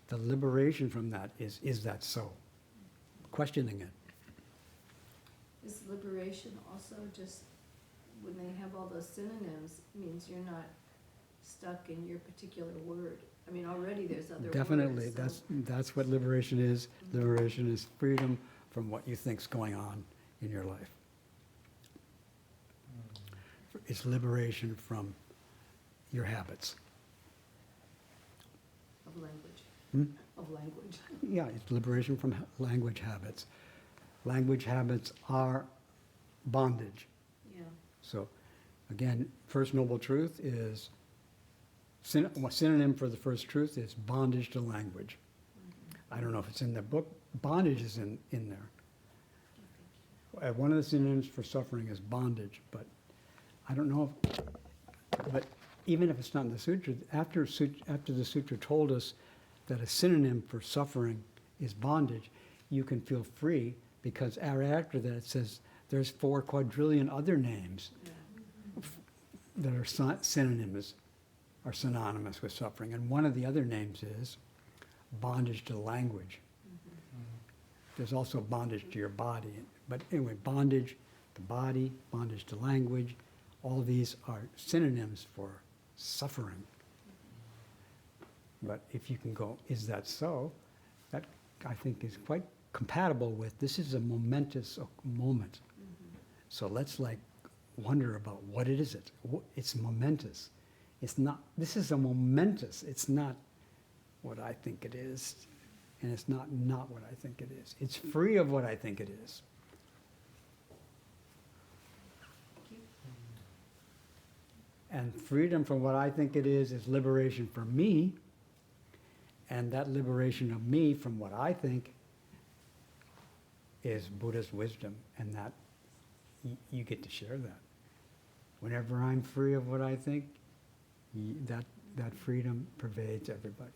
The liberation from that is that so? Questioning it. Is liberation also just, when they have all those synonyms, means you're not stuck in your particular word? I mean, already there's other Definitely, words. that's what liberation is. Liberation is freedom from what you think's going on in your life. It's liberation from your habits. Of language. Hmm? Of language. Yeah, it's liberation from language habits. Language habits are bondage. Yeah. So, again, First Noble Truth is, synonym for the first truth is bondage to language. I don't know if it's in the book. Bondage is in there. One of the synonyms for suffering is bondage, but I don't know if, but even if it's not in the sutra, after the sutra told us that a synonym for suffering is bondage, you can feel free, because after that it says there's 4 quadrillion other names that are synonyms, are synonymous with suffering. And one of the other names is bondage to language. There's also bondage to your body. But anyway, bondage to body, bondage to language, all these are synonyms for suffering. But if you can go, is that so? That, I think, is quite compatible with, this is a momentous moment. So let's like wonder about what it is. It's momentous. It's not, this is a momentous, it's not what I think it is, and it's not what I think it is. It's free of what I think it is. And freedom from what I think it is liberation for me, and that liberation of me from what I think is Buddha's wisdom, and that you get to share that. Whenever I'm free of what I think, that freedom pervades everybody.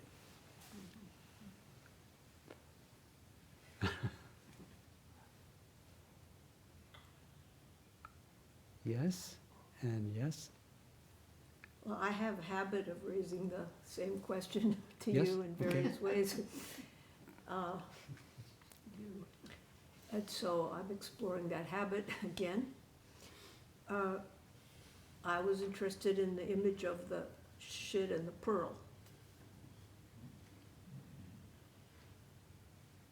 Yes, and yes. Well, I have a habit of raising the same question to Yes, you in okay. various ways. And so I'm exploring that habit again. I was interested in the image of the shit and the pearl.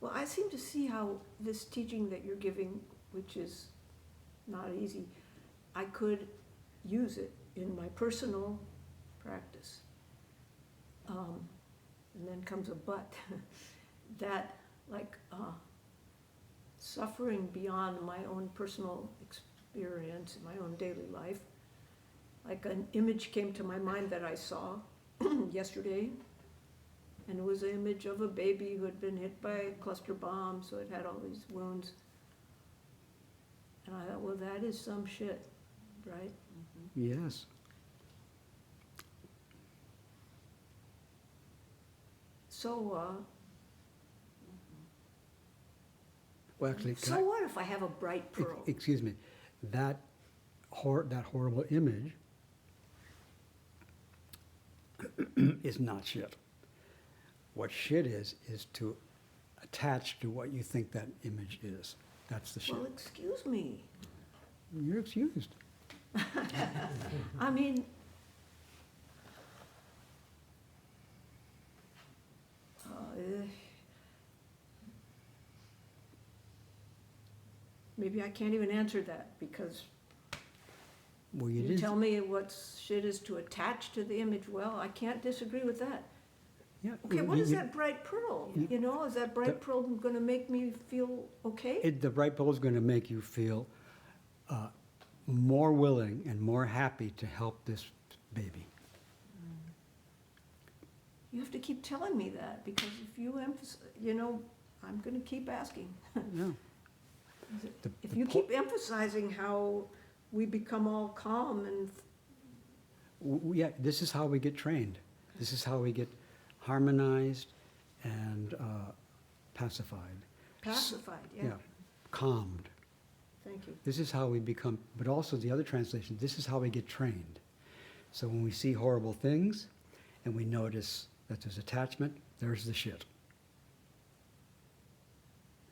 Well, I seem to see how this teaching that you're giving, which is not easy, I could use it in my personal practice. And then comes a but. That, like, suffering beyond my own personal experience, my own daily life, like an image came to my mind that I saw yesterday, and it was an image of a baby who had been hit by a cluster bomb, so it had all these wounds. And I thought, well, that is some shit, right? Yes. So, Well, actually, can so I- what if I have a bright pearl? excuse me, that horrible image is not shit. What shit is to attach to what you think that image is. That's the shit. Well, excuse me. You're excused. I mean, maybe I can't even answer that, because Well, you tell me what shit is to attach to the image. Well, I can't disagree with that. Yeah, Okay, what is that bright pearl? You know, is that bright pearl going to make me feel okay? The bright pearl is going to make you feel more willing and more happy to help this baby. You have to keep telling me that, because if you emphasize, you know, I'm going to keep asking. Yeah. If you keep emphasizing how we become all calm and Yeah, this is how we get trained. This is how we get harmonized and pacified. pacified, yeah. Yeah, calmed. Thank you. This is how we become, but also the other translation, this is how we get trained. So when we see horrible things and we notice that there's attachment, there's the shit.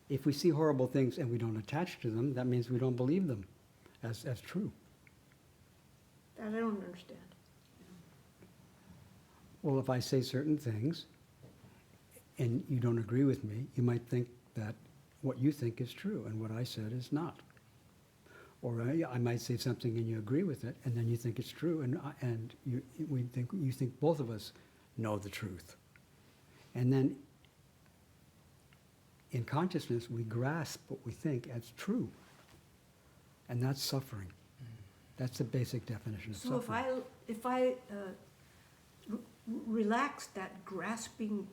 If we see horrible things and we don't attach to them, that means we don't believe them as true. That I don't understand. Well, if I say certain things and you don't agree with me, you might think that what you think is true and what I said is not. Or I might say something and you agree with it, and then you think it's true, and you think both of us know the truth. And then in consciousness, we grasp what we think as true. And that's suffering. That's the basic definition of So suffering. if I relax that grasping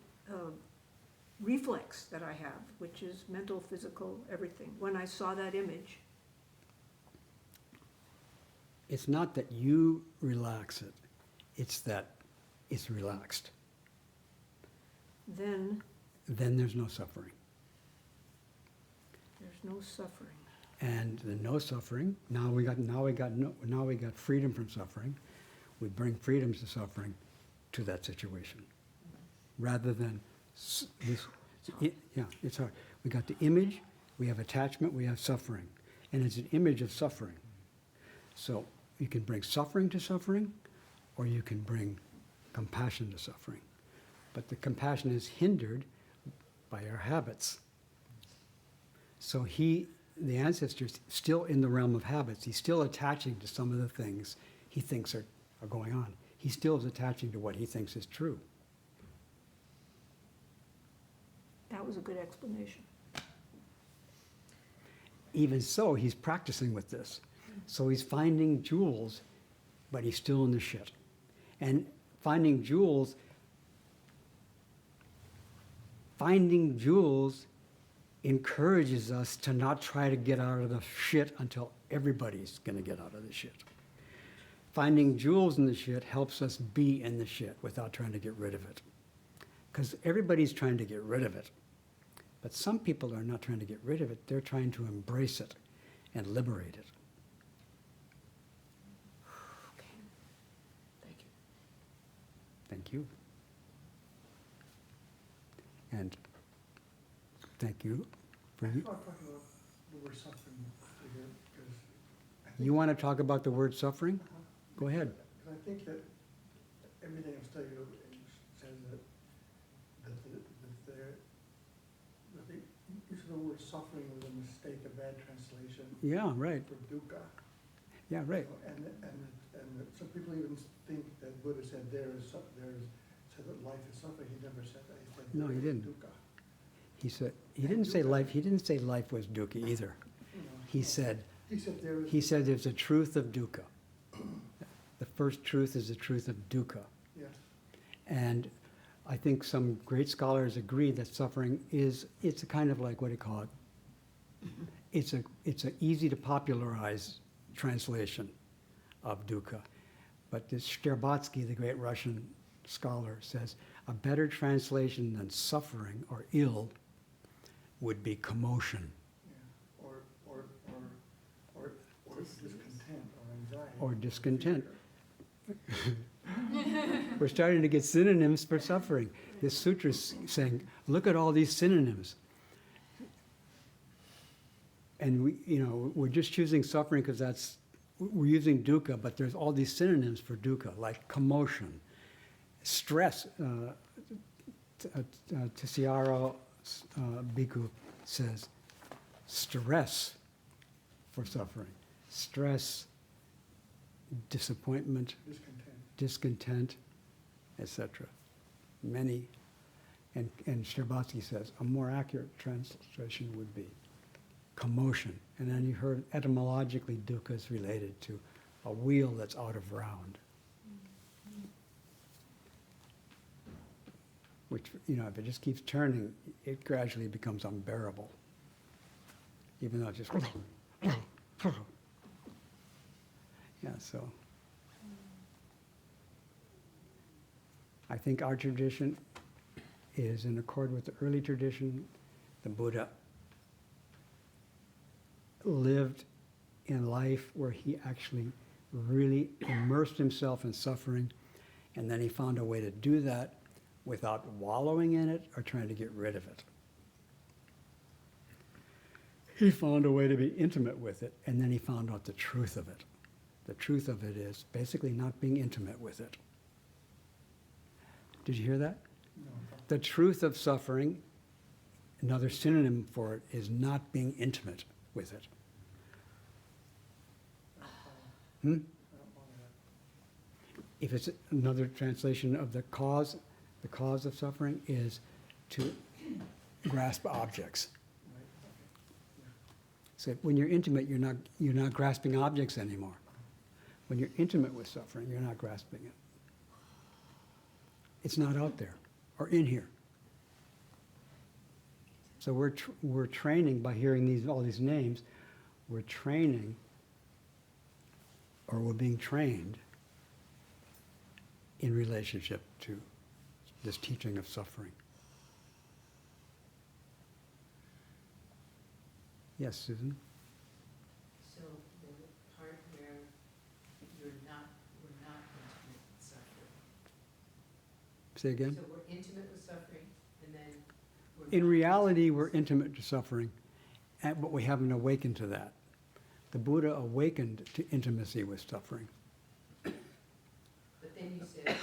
reflex that I have, which is mental, physical, everything, when I saw that image, It's not that you relax it, it's that it's relaxed. then Then there's no suffering. there's no suffering. And the no suffering, now we got freedom from suffering. We bring freedom to suffering to that situation. Rather than it's hard. We got the image, we have attachment, we have suffering. And it's an image of suffering. So you can bring suffering to suffering, or you can bring compassion to suffering. But the compassion is hindered by our habits. So the ancestor's still in the realm of habits. He's still attaching to some of the things he thinks are going on. He still is attaching to what he thinks is true. That was a good explanation. Even so, he's practicing with this. So he's finding jewels, but he's still in the shit. And finding jewels encourages us to not try to get out of the shit until everybody's going to get out of the shit. Finding jewels in the shit helps us be in the shit without trying to get rid of it. Because everybody's trying to get rid of it. But some people are not trying to get rid of it, they're trying to embrace it and liberate it. Okay. Thank you. Thank you. And thank you for I you. want to talk about the word suffering again, because I think. You want to talk about the word suffering? Go ahead. Because I think that everything I've studied says that the use of the word suffering was a mistake, a bad translation Yeah, right. for dukkha. Yeah, right. And some people even think that Buddha said said that life is suffering. He never said that. He said No, he there is didn't. dukkha. He didn't say life was dukkha either. You know, He said he said there's a truth of dukkha. The first truth is the truth of dukkha. yeah. And I think some great scholars agree that suffering it's a kind of like, what do you call it? It's a easy to popularize translation of dukkha. But this Shcherbatsky, the great Russian scholar, says a better translation than suffering or ill would be commotion Yeah. Or discontent or anxiety. or discontent. We're starting to get synonyms for suffering. This sutra is saying, look at all these synonyms. And we're just choosing suffering because we're using dukkha, but there's all these synonyms for dukkha, like commotion, stress. Tessiaro Bhikkhu says, stress for suffering. Stress, disappointment, discontent, etc. Many, and Shcherbatsky says a more accurate translation would be commotion. And then you heard etymologically dukkha is related to a wheel that's out of round. Which, if it just keeps turning, it gradually becomes unbearable. Even though it just yeah, so I think our tradition is in accord with the early tradition. The Buddha lived in life where he actually really immersed himself in suffering, and then he found a way to do that without wallowing in it or trying to get rid of it. He found a way to be intimate with it, and then he found out the truth of it. The truth of it is basically not being intimate with it. Did you hear that? No. The truth of suffering, another synonym for it, is not being intimate with it. Hmm? I don't follow that. If it's another translation of the cause of suffering is to grasp objects. Right, okay. So when you're intimate, you're not grasping objects anymore. When you're intimate with suffering, you're not grasping it. It's not out there or in here. So we're training by hearing all these names. We're training, or we're being trained in relationship to this teaching of suffering. Yes, Susan? So the part where we're not intimate with suffering. Say again? So we're intimate with suffering, and then we're In not reality, intimate we're with intimate to suffering, but we haven't awakened to that. The Buddha awakened to intimacy with suffering. suffering. But then you said,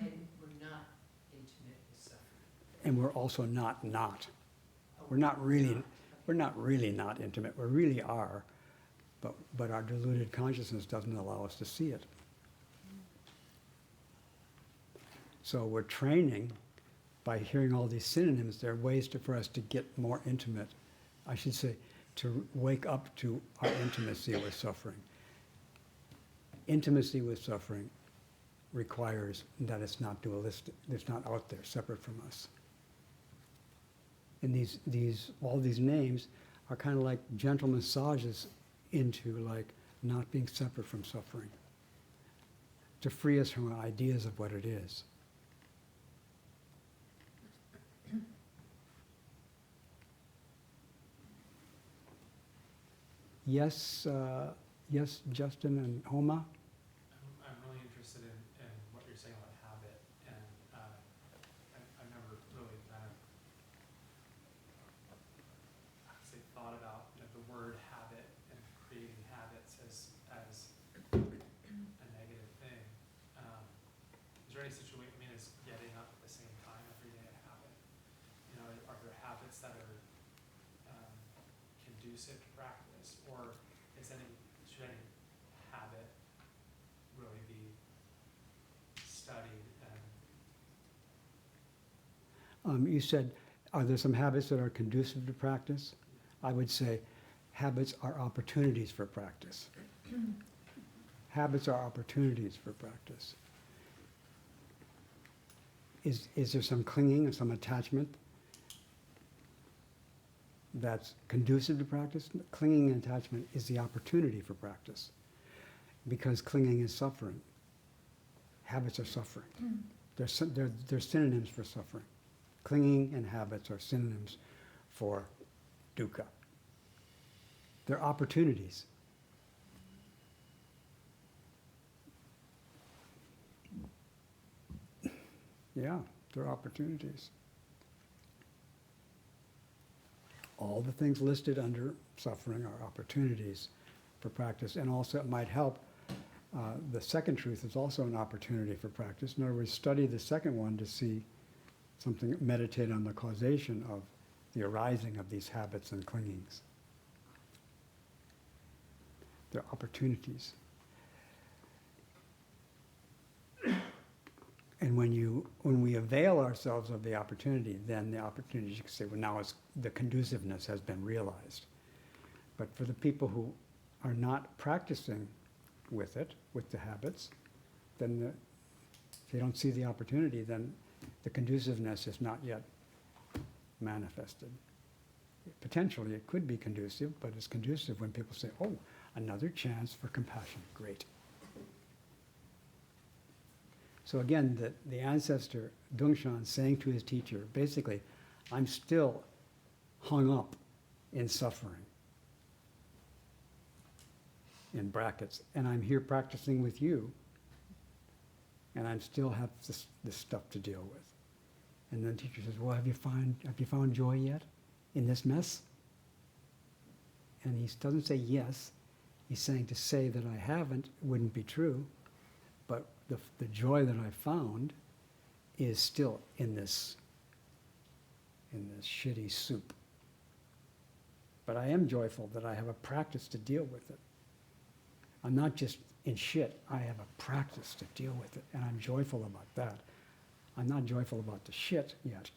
and we're not intimate with suffering. And we're also not. Oh, We're not really, not. we're not really not intimate. We really are, but our deluded consciousness doesn't allow us to see it. So we're training by hearing all these synonyms. There are ways for us to get more intimate. I should say, to wake up to our intimacy with suffering. Intimacy with suffering requires that it's not dualistic, it's not out there, separate from us. And all these names are kind of like gentle massages into like not being separate from suffering, to free us from our ideas of what it is. Yes, yes, Justin and Homa? I'm really interested in what you're saying about habit, and I've never really kind of, I'd say, thought about the word habit and creating habits as a negative thing. Is there any situation, I mean, is getting up at the same time every day a habit? You know, are there habits that are conducive to practice, or should any habit really be studied and You said, are there some habits that are conducive to practice? I would say habits are opportunities for practice. Habits are opportunities for practice. Is there some clinging or some attachment that's conducive to practice? Clinging and attachment is the opportunity for practice, because clinging is suffering. Habits are suffering. They're synonyms for suffering. Clinging and habits are synonyms for dukkha. They're opportunities. Yeah, they're opportunities. All the things listed under suffering are opportunities for practice, and also it might help. The second truth is also an opportunity for practice. In other words, study the second one to see something, meditate on the causation of the arising of these habits and clingings. They're opportunities. And when we avail ourselves of the opportunity, then the opportunity, you can say, well, now the conduciveness has been realized. But for the people who are not practicing with it, with the habits, then if they don't see the opportunity, then the conduciveness is not yet manifested. Potentially it could be conducive, but it's conducive when people say, oh, another chance for compassion, great. So again, the ancestor Dungshan saying to his teacher, basically, I'm still hung up in suffering, in brackets, and I'm here practicing with you, and I still have this stuff to deal with. And then the teacher says, well, have you found joy yet in this mess? And he doesn't say yes. He's saying to say that I haven't wouldn't be true, but the joy that I found is still in this shitty soup. But I am joyful that I have a practice to deal with it. I'm not just in shit, I have a practice to deal with it, and I'm joyful about that. I'm not joyful about the shit yet.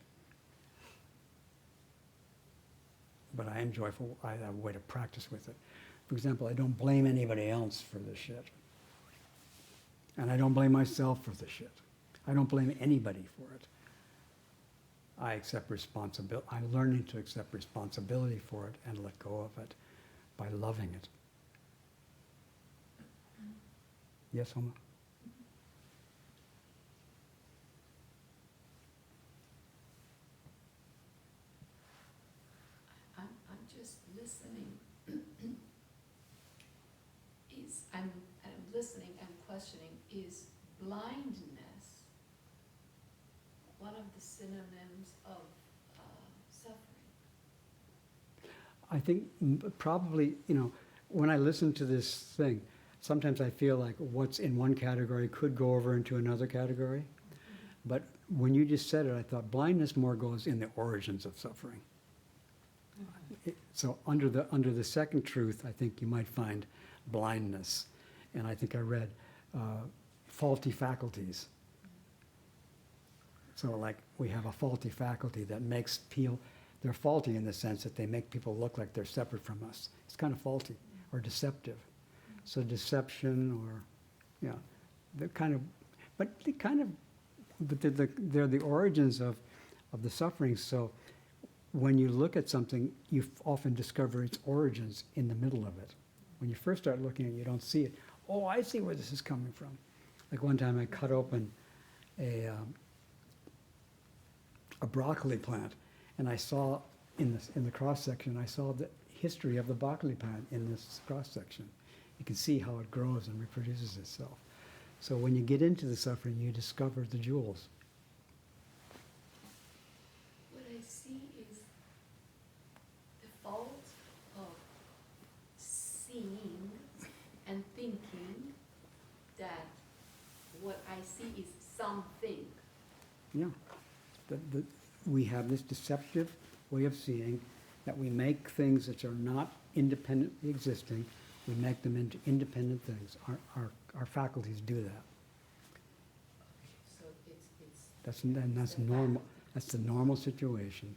But I am joyful, I have a way to practice with it. For example, I don't blame anybody else for the shit. And I don't blame myself for the shit. I don't blame anybody for it. I accept responsibility. I'm learning to accept responsibility for it and let go of it by loving it. Yes, Homa? I'm just listening. I'm listening and questioning, is blindness one of the synonyms of suffering? I think probably, when I listen to this thing, sometimes I feel like what's in one category could go over into another category. But when you just said it, I thought blindness more goes in the origins of suffering. So under the second truth, I think you might find blindness. And I think I read faulty faculties. So like we have a faulty faculty that makes people, they're faulty in the sense that they make people look like they're separate from us. It's kind of faulty or deceptive. So deception or, they're the origins of the suffering. So when you look at something, you often discover its origins in the middle of it. When you first start looking at it, you don't see it. Oh, I see where this is coming from. Like one time I cut open a broccoli plant, and I saw in the cross section, I saw the history of the broccoli plant in this cross section. You can see how it grows and reproduces itself. So when you get into the suffering, you discover the jewels. What I see is the fault of seeing and thinking that what I see is something. Yeah. We have this deceptive way of seeing that we make things that are not independently existing, we make them into independent things. Our faculties do that. So it's That's normal. That's the normal situation.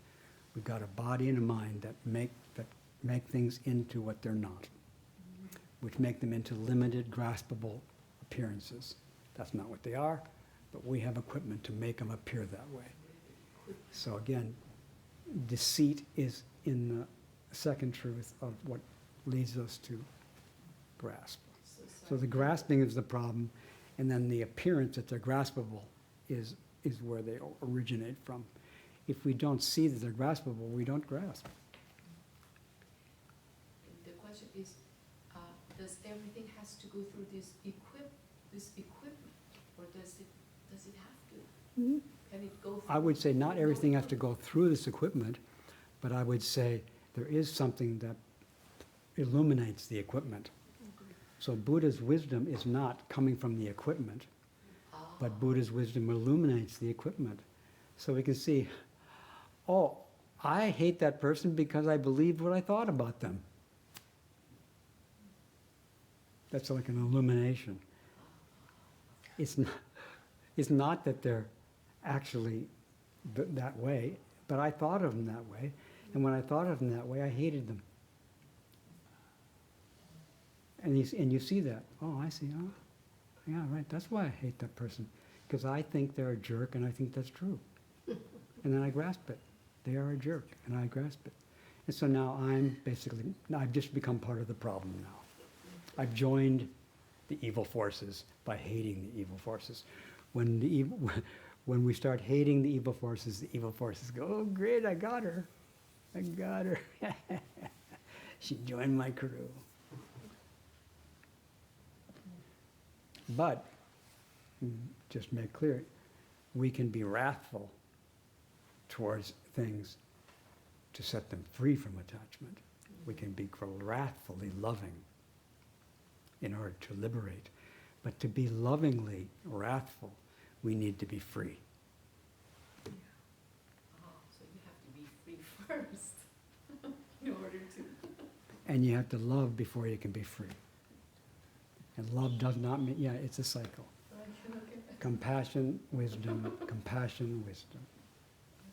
We've got a body and a mind that make things into what they're not, which make them into limited, graspable appearances. That's not what they are, but we have equipment to make them appear that way. So again, deceit is in the second truth of what leads us to grasp. So the grasping is the problem, and then the appearance that they're graspable is where they originate from. If we don't see that they're graspable, we don't grasp. The question is, does everything has to go through this equipment, or does it have to? Mm-hmm. Can it go through? I would say not everything has to go through this equipment, but I would say there is something that illuminates the equipment. So Buddha's wisdom is not coming from the equipment, but Buddha's wisdom illuminates the equipment. So we can see, oh, I hate that person because I believed what I thought about them. That's like an illumination. It's not that they're actually that way, but I thought of them that way. And when I thought of them that way, I hated them. And you see that. Oh, I see. Oh, yeah, right. That's why I hate that person. Because I think they're a jerk, and I think that's true. And then I grasp it. They are a jerk, and I grasp it. And so now I've just become part of the problem now. I've joined the evil forces by hating the evil forces. When we start hating the evil forces go, oh, great, I got her. I got her. She joined my crew. But, just make clear, we can be wrathful towards things to set them free from attachment. We can be wrathfully loving in order to liberate. But to be lovingly wrathful, we need to be free. So you have to be free first in order to. And you have to love before you can be free. And love does not mean, yeah, it's a cycle. Compassion, wisdom, compassion, wisdom.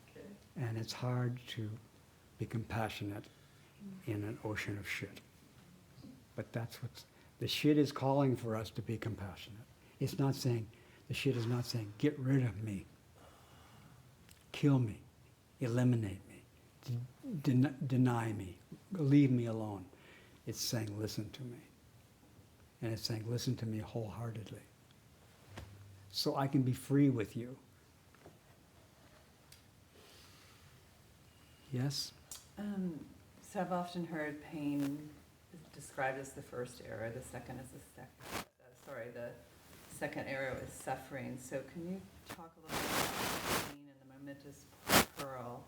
Okay. And it's hard to be compassionate in an ocean of shit. But that's what's, the shit is calling for us to be compassionate. It's not saying, the shit is not saying, get rid of me, kill me, eliminate me, deny me, leave me alone. It's saying, listen to me. And it's saying, listen to me wholeheartedly, so I can be free with you. Yes? So I've often heard pain is described as the first arrow, the second is the second arrow is suffering. So can you talk a little bit about pain and the momentous pearl?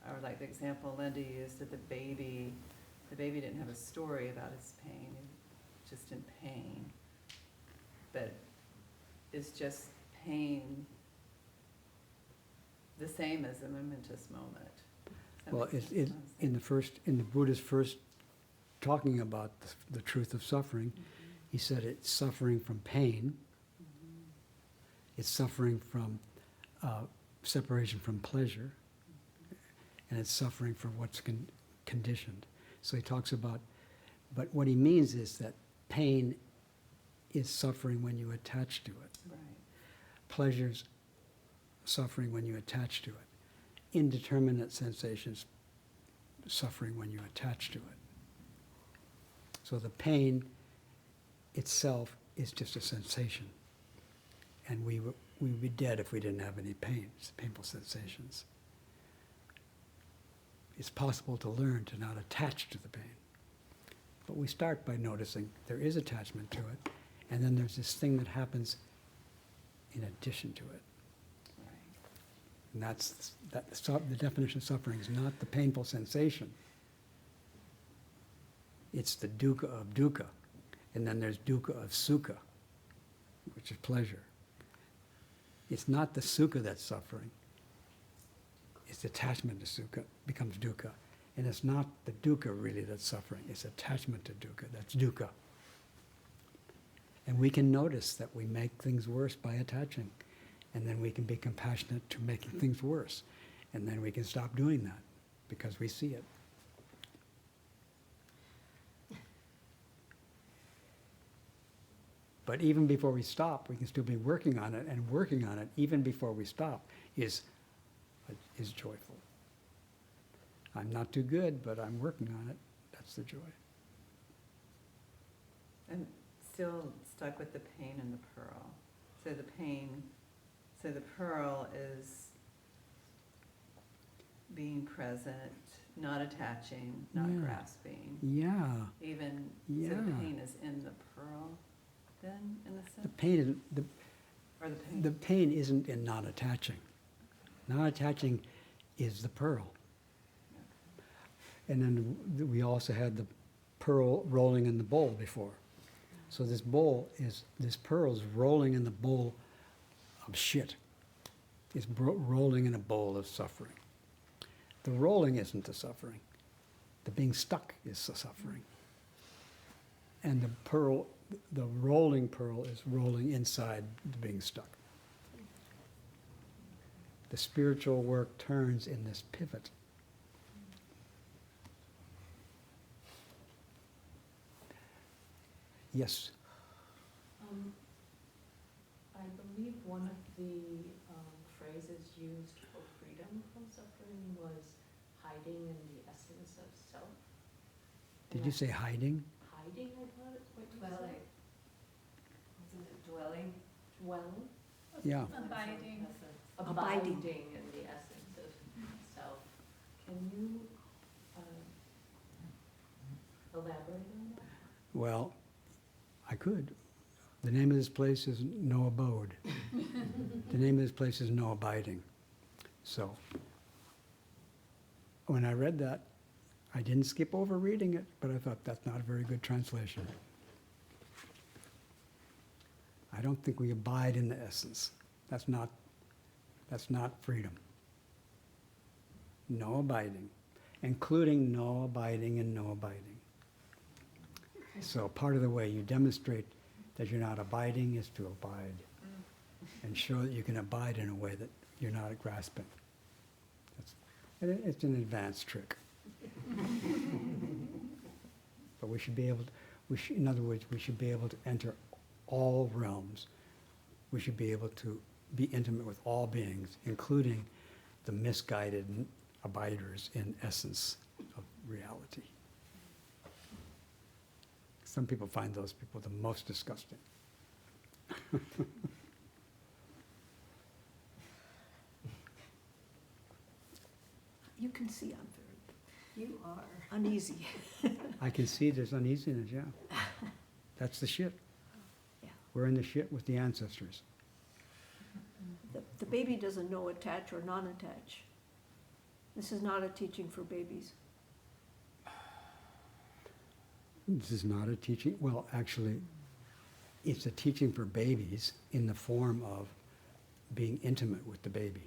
Or like the example Linda used of the baby didn't have a story about his pain, he was just in pain. But is just pain the same as a momentous moment? Does that Well, make sense what I'm saying? in the Buddha's first talking about the truth of suffering, he said it's suffering from pain, it's suffering from separation from pleasure, and it's suffering for what's conditioned. So he talks about, but what he means is that pain is suffering when you attach to it. Right. Pleasure's suffering when you attach to it. Indeterminate sensations, suffering when you attach to it. So the pain itself is just a sensation. And we would be dead if we didn't have any painful sensations. It's possible to learn to not attach to the pain. But we start by noticing there is attachment to it, and then there's this thing that happens in addition to it. Right. And the definition of suffering is not the painful sensation. It's the dukkha of dukkha. And then there's dukkha of sukha, which is pleasure. It's not the sukha that's suffering. It's attachment to sukha becomes dukkha. And it's not the dukkha really that's suffering. It's attachment to dukkha. That's dukkha. And we can notice that we make things worse by attaching. And then we can be compassionate to making things worse. And then we can stop doing that because we see it. But even before we stop, we can still be working on it, and working on it even before we stop is joyful. I'm not too good, but I'm working on it. That's the joy. I'm still stuck with the pain and the pearl. So the pearl is being present, not attaching, not Yeah. grasping. Yeah. Even, so Yeah. the pain is in the pearl then, in the The sense? pain isn't, Or the pain? the pain isn't in not attaching. Not attaching is the pearl. And then we also had the pearl rolling in the bowl before. So this pearl's rolling in the bowl of shit. It's rolling in a bowl of suffering. The rolling isn't the suffering. The being stuck is the suffering. And the rolling pearl is rolling inside the being stuck. The spiritual work turns in this pivot. Yes. I believe one of the phrases used for freedom from suffering was hiding in the essence of self. Did you say hiding? Hiding, I thought it's what you Dwelling. said. Isn't it dwelling? Dwelling. Yeah. Abiding. Abiding. Abiding in the essence of self. Can you elaborate on that? Well, I could. The name of this place is No Abode. The name of this place is No Abiding. So, when I read that, I didn't skip over reading it, but I thought that's not a very good translation. I don't think we abide in the essence. That's not freedom. No abiding, including no abiding and no abiding. So part of the way you demonstrate that you're not abiding is to abide. And show that you can abide in a way that you're not grasping. It's an advanced trick. But we should be able to, in other words, we should be able to enter all realms. We should be able to be intimate with all beings, including the misguided abiders in essence of reality. Some people find those people the most disgusting. You can see I'm you are uneasy. I can see there's uneasiness, yeah. That's the shit. Yeah. We're in the shit with the ancestors. The baby doesn't know attach or non-attach. This is not a teaching for babies. This is not a teaching, well, actually, it's a teaching for babies in the form of being intimate with the baby.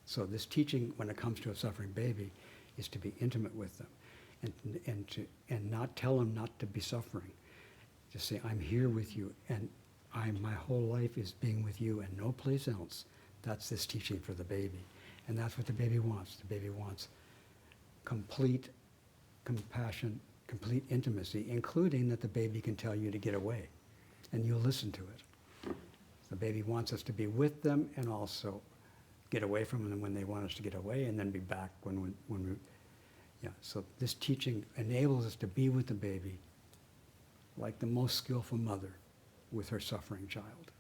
So this teaching, when it comes to a suffering baby, is to be intimate with them and not tell them not to be suffering. Just say, I'm here with you, and my whole life is being with you and no place else. That's this teaching for the baby. And that's what the baby wants. The baby wants complete compassion, complete intimacy, including that the baby can tell you to get away, and you'll listen to it. The baby wants us to be with them and also get away from them when they want us to get away, and then be back when we, yeah. So this teaching enables us to be with the baby like the most skillful mother with her suffering child.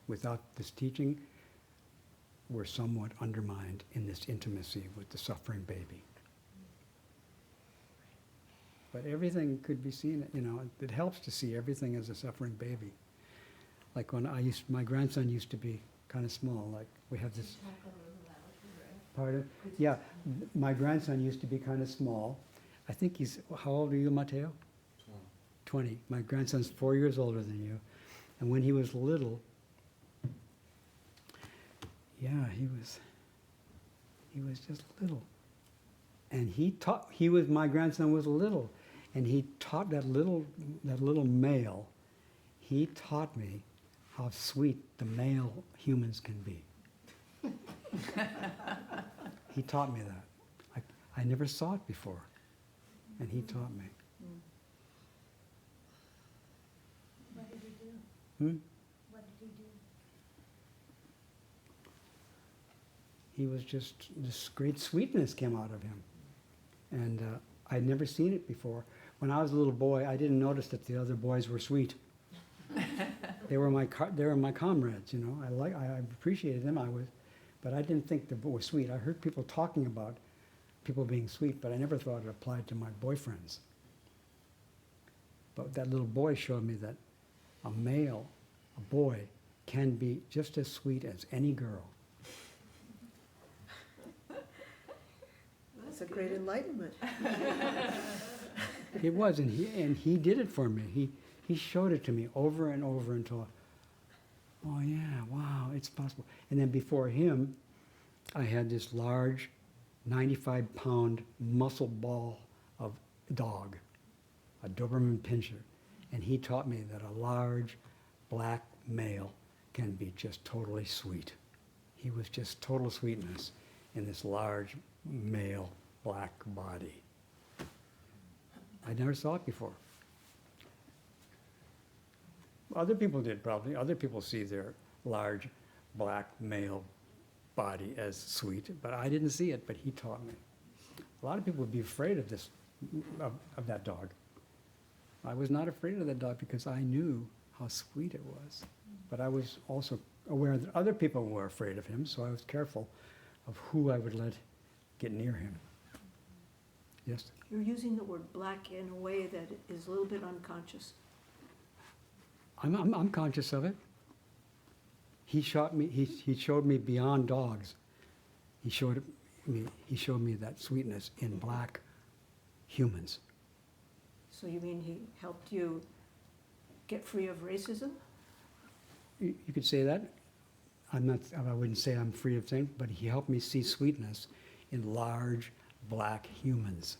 Without this teaching, we're somewhat undermined in this intimacy with the suffering baby. But everything could be seen, it helps to see everything as a suffering baby. Like when my grandson used to be kind of small, like we have this. Pardon? Yeah, my grandson used to be kind of small. I think how old are you, Mateo? 20. My grandson's 4 years older than you. And when he was little, yeah, he was just little. And my grandson was little. And he taught that little male, he taught me how sweet the male humans can be. He taught me that. I never saw it before. And he taught me. What did he do? What did he do? He was just, this great sweetness came out of him. And I'd never seen it before. When I was a little boy, I didn't notice that the other boys were sweet. They were my comrades, I appreciated them. But I didn't think they were sweet. I heard people talking about people being sweet, but I never thought it applied to my boyfriends. But that little boy showed me that a boy, can be just as sweet as any girl. That's a great enlightenment. It was, and he did it for me. He showed it to me over and over until, oh yeah, wow, it's possible. And then before him, I had this large 95-pound muscle ball of dog, a Doberman Pinscher. And he taught me that a large black male can be just totally sweet. He was just total sweetness in this large male black body. I never saw it before. Other people did probably. Other people see their large black male body as sweet, but I didn't see it, but he taught me. A lot of people would be afraid of of that dog. I was not afraid of that dog because I knew how sweet it was. But I was also aware that other people were afraid of him, so I was careful of who I would let get near him. Yes? You're using the word black in a way that is a little bit unconscious. I'm conscious of it. He showed me beyond dogs. He showed me that sweetness in black humans. So you mean he helped you get free of racism? You could say that. I wouldn't say I'm free of things, but he helped me see sweetness in large black humans.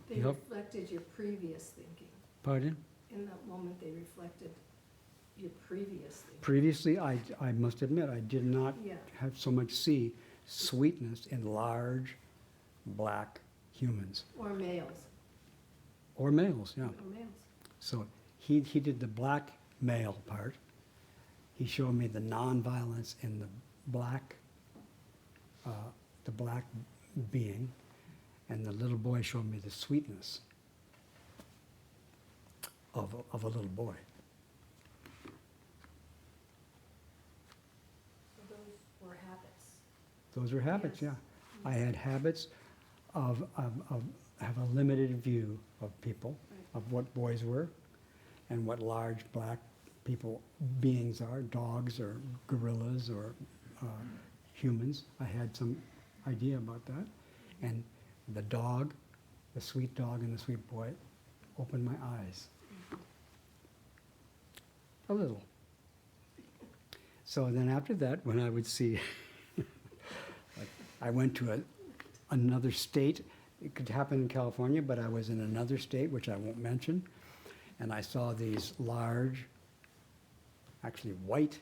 They Yep. reflected your previous thinking. Pardon? In that moment, they reflected your previous thinking. Previously, I must admit, I did not Yeah, have so much see sweetness in large black humans, or males, or males, yeah. or males. So he did the black male part. He showed me the nonviolence in the black being, and the little boy showed me the sweetness of a little boy. So those were habits. Those are habits, Yes. yeah. I had habits of have a limited view of people, Right. of what boys were, and what large black people, beings are, dogs or gorillas or humans. I had some idea about that. And the dog, the sweet dog and the sweet boy, opened my eyes. A little. So then after that, when I would see, I went to another state. It could happen in California, but I was in another state, which I won't mention, and I saw these large, actually white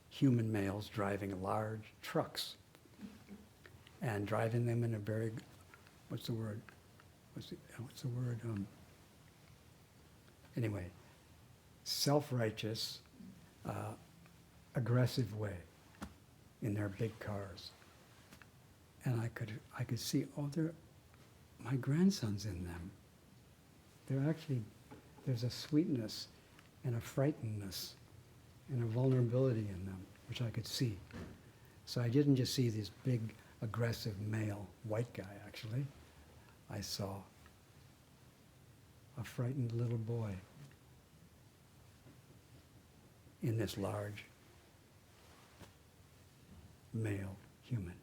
human males driving large trucks and driving them in a very, what's the word? Anyway, self-righteous, aggressive way in their big cars. And I could see, oh, my grandson's in them. There's a sweetness and a frightenedness and a vulnerability in them, which I could see. So I didn't just see this big, aggressive male, white guy, actually. I saw a frightened little boy in this large male human.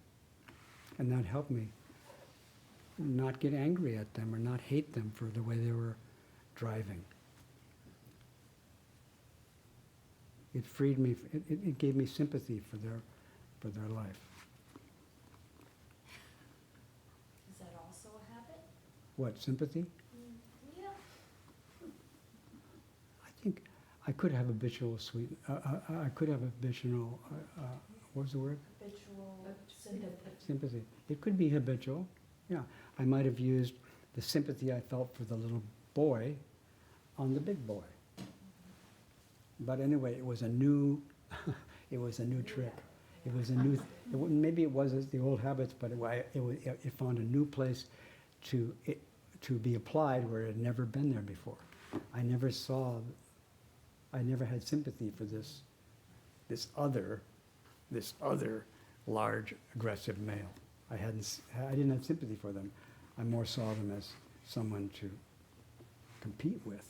And that helped me not get angry at them or not hate them for the way they were driving. It freed me, it gave me sympathy for their life. Is that also a habit? What, sympathy? Yeah. I think I could have habitual I could have habitual, what was the word? Habitual sympathy. Sympathy. It could be habitual, yeah. I might have used the sympathy I felt for the little boy on the big boy. But anyway, it was a new, it was a new trick. It was a new, maybe it was as the old habits, but it found a new place to be applied where it had never been there before. I never had sympathy for this other large, aggressive male. I didn't have sympathy for them. I more saw them as someone to compete with.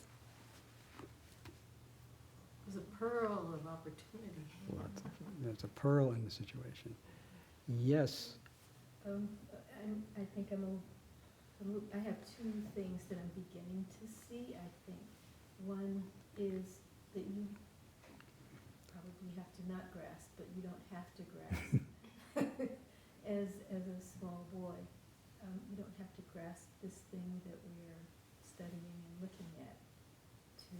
It was a pearl of opportunity. There's a pearl in the situation. Yes. I think I have two things that I'm beginning to see, I think. One is that you probably have to not grasp, but you don't have to grasp. As a small boy, you don't have to grasp this thing that we're studying and looking at to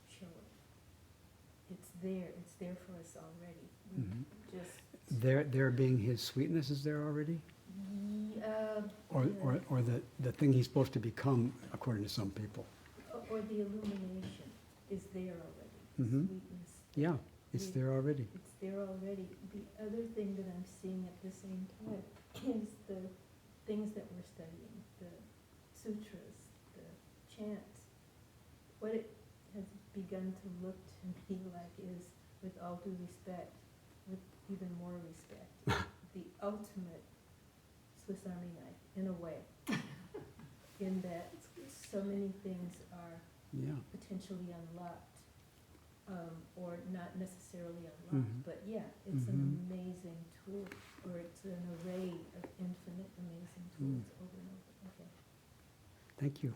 show it. It's there for us already. We Mhm. just, There being his sweetness is there already? Or the thing he's supposed to become, according to some people. or the illumination is there already, Mhm. sweetness. Yeah, it's there already. It's there already. The other thing that I'm seeing at the same time is the things that we're studying, the sutras, the chants. What it has begun to look to me like is, with all due respect, with even more respect, the ultimate Swiss Army knife, in a way. In that so many things are Yeah. potentially unlocked, or not necessarily unlocked, Mhm. but yeah, it's Mhm. an amazing tool, or it's an array of infinite amazing tools over and over. Okay. Thank you.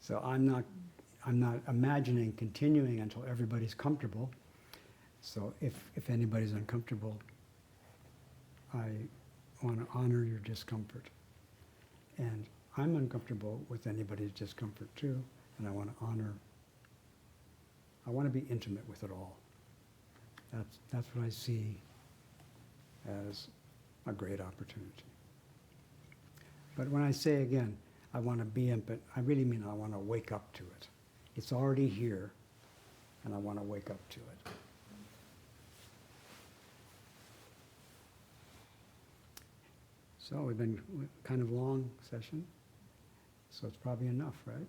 So I'm not imagining continuing until everybody's comfortable. So if anybody's uncomfortable, I want to honor your discomfort. And I'm uncomfortable with anybody's discomfort too, and I want to honor, I want to be intimate with it all. That's what I see as a great opportunity. But when I say again, I want to be intimate, I really mean I want to wake up to it. It's already here, and I want to wake up to it. So we've been kind of long session, so it's probably enough, right?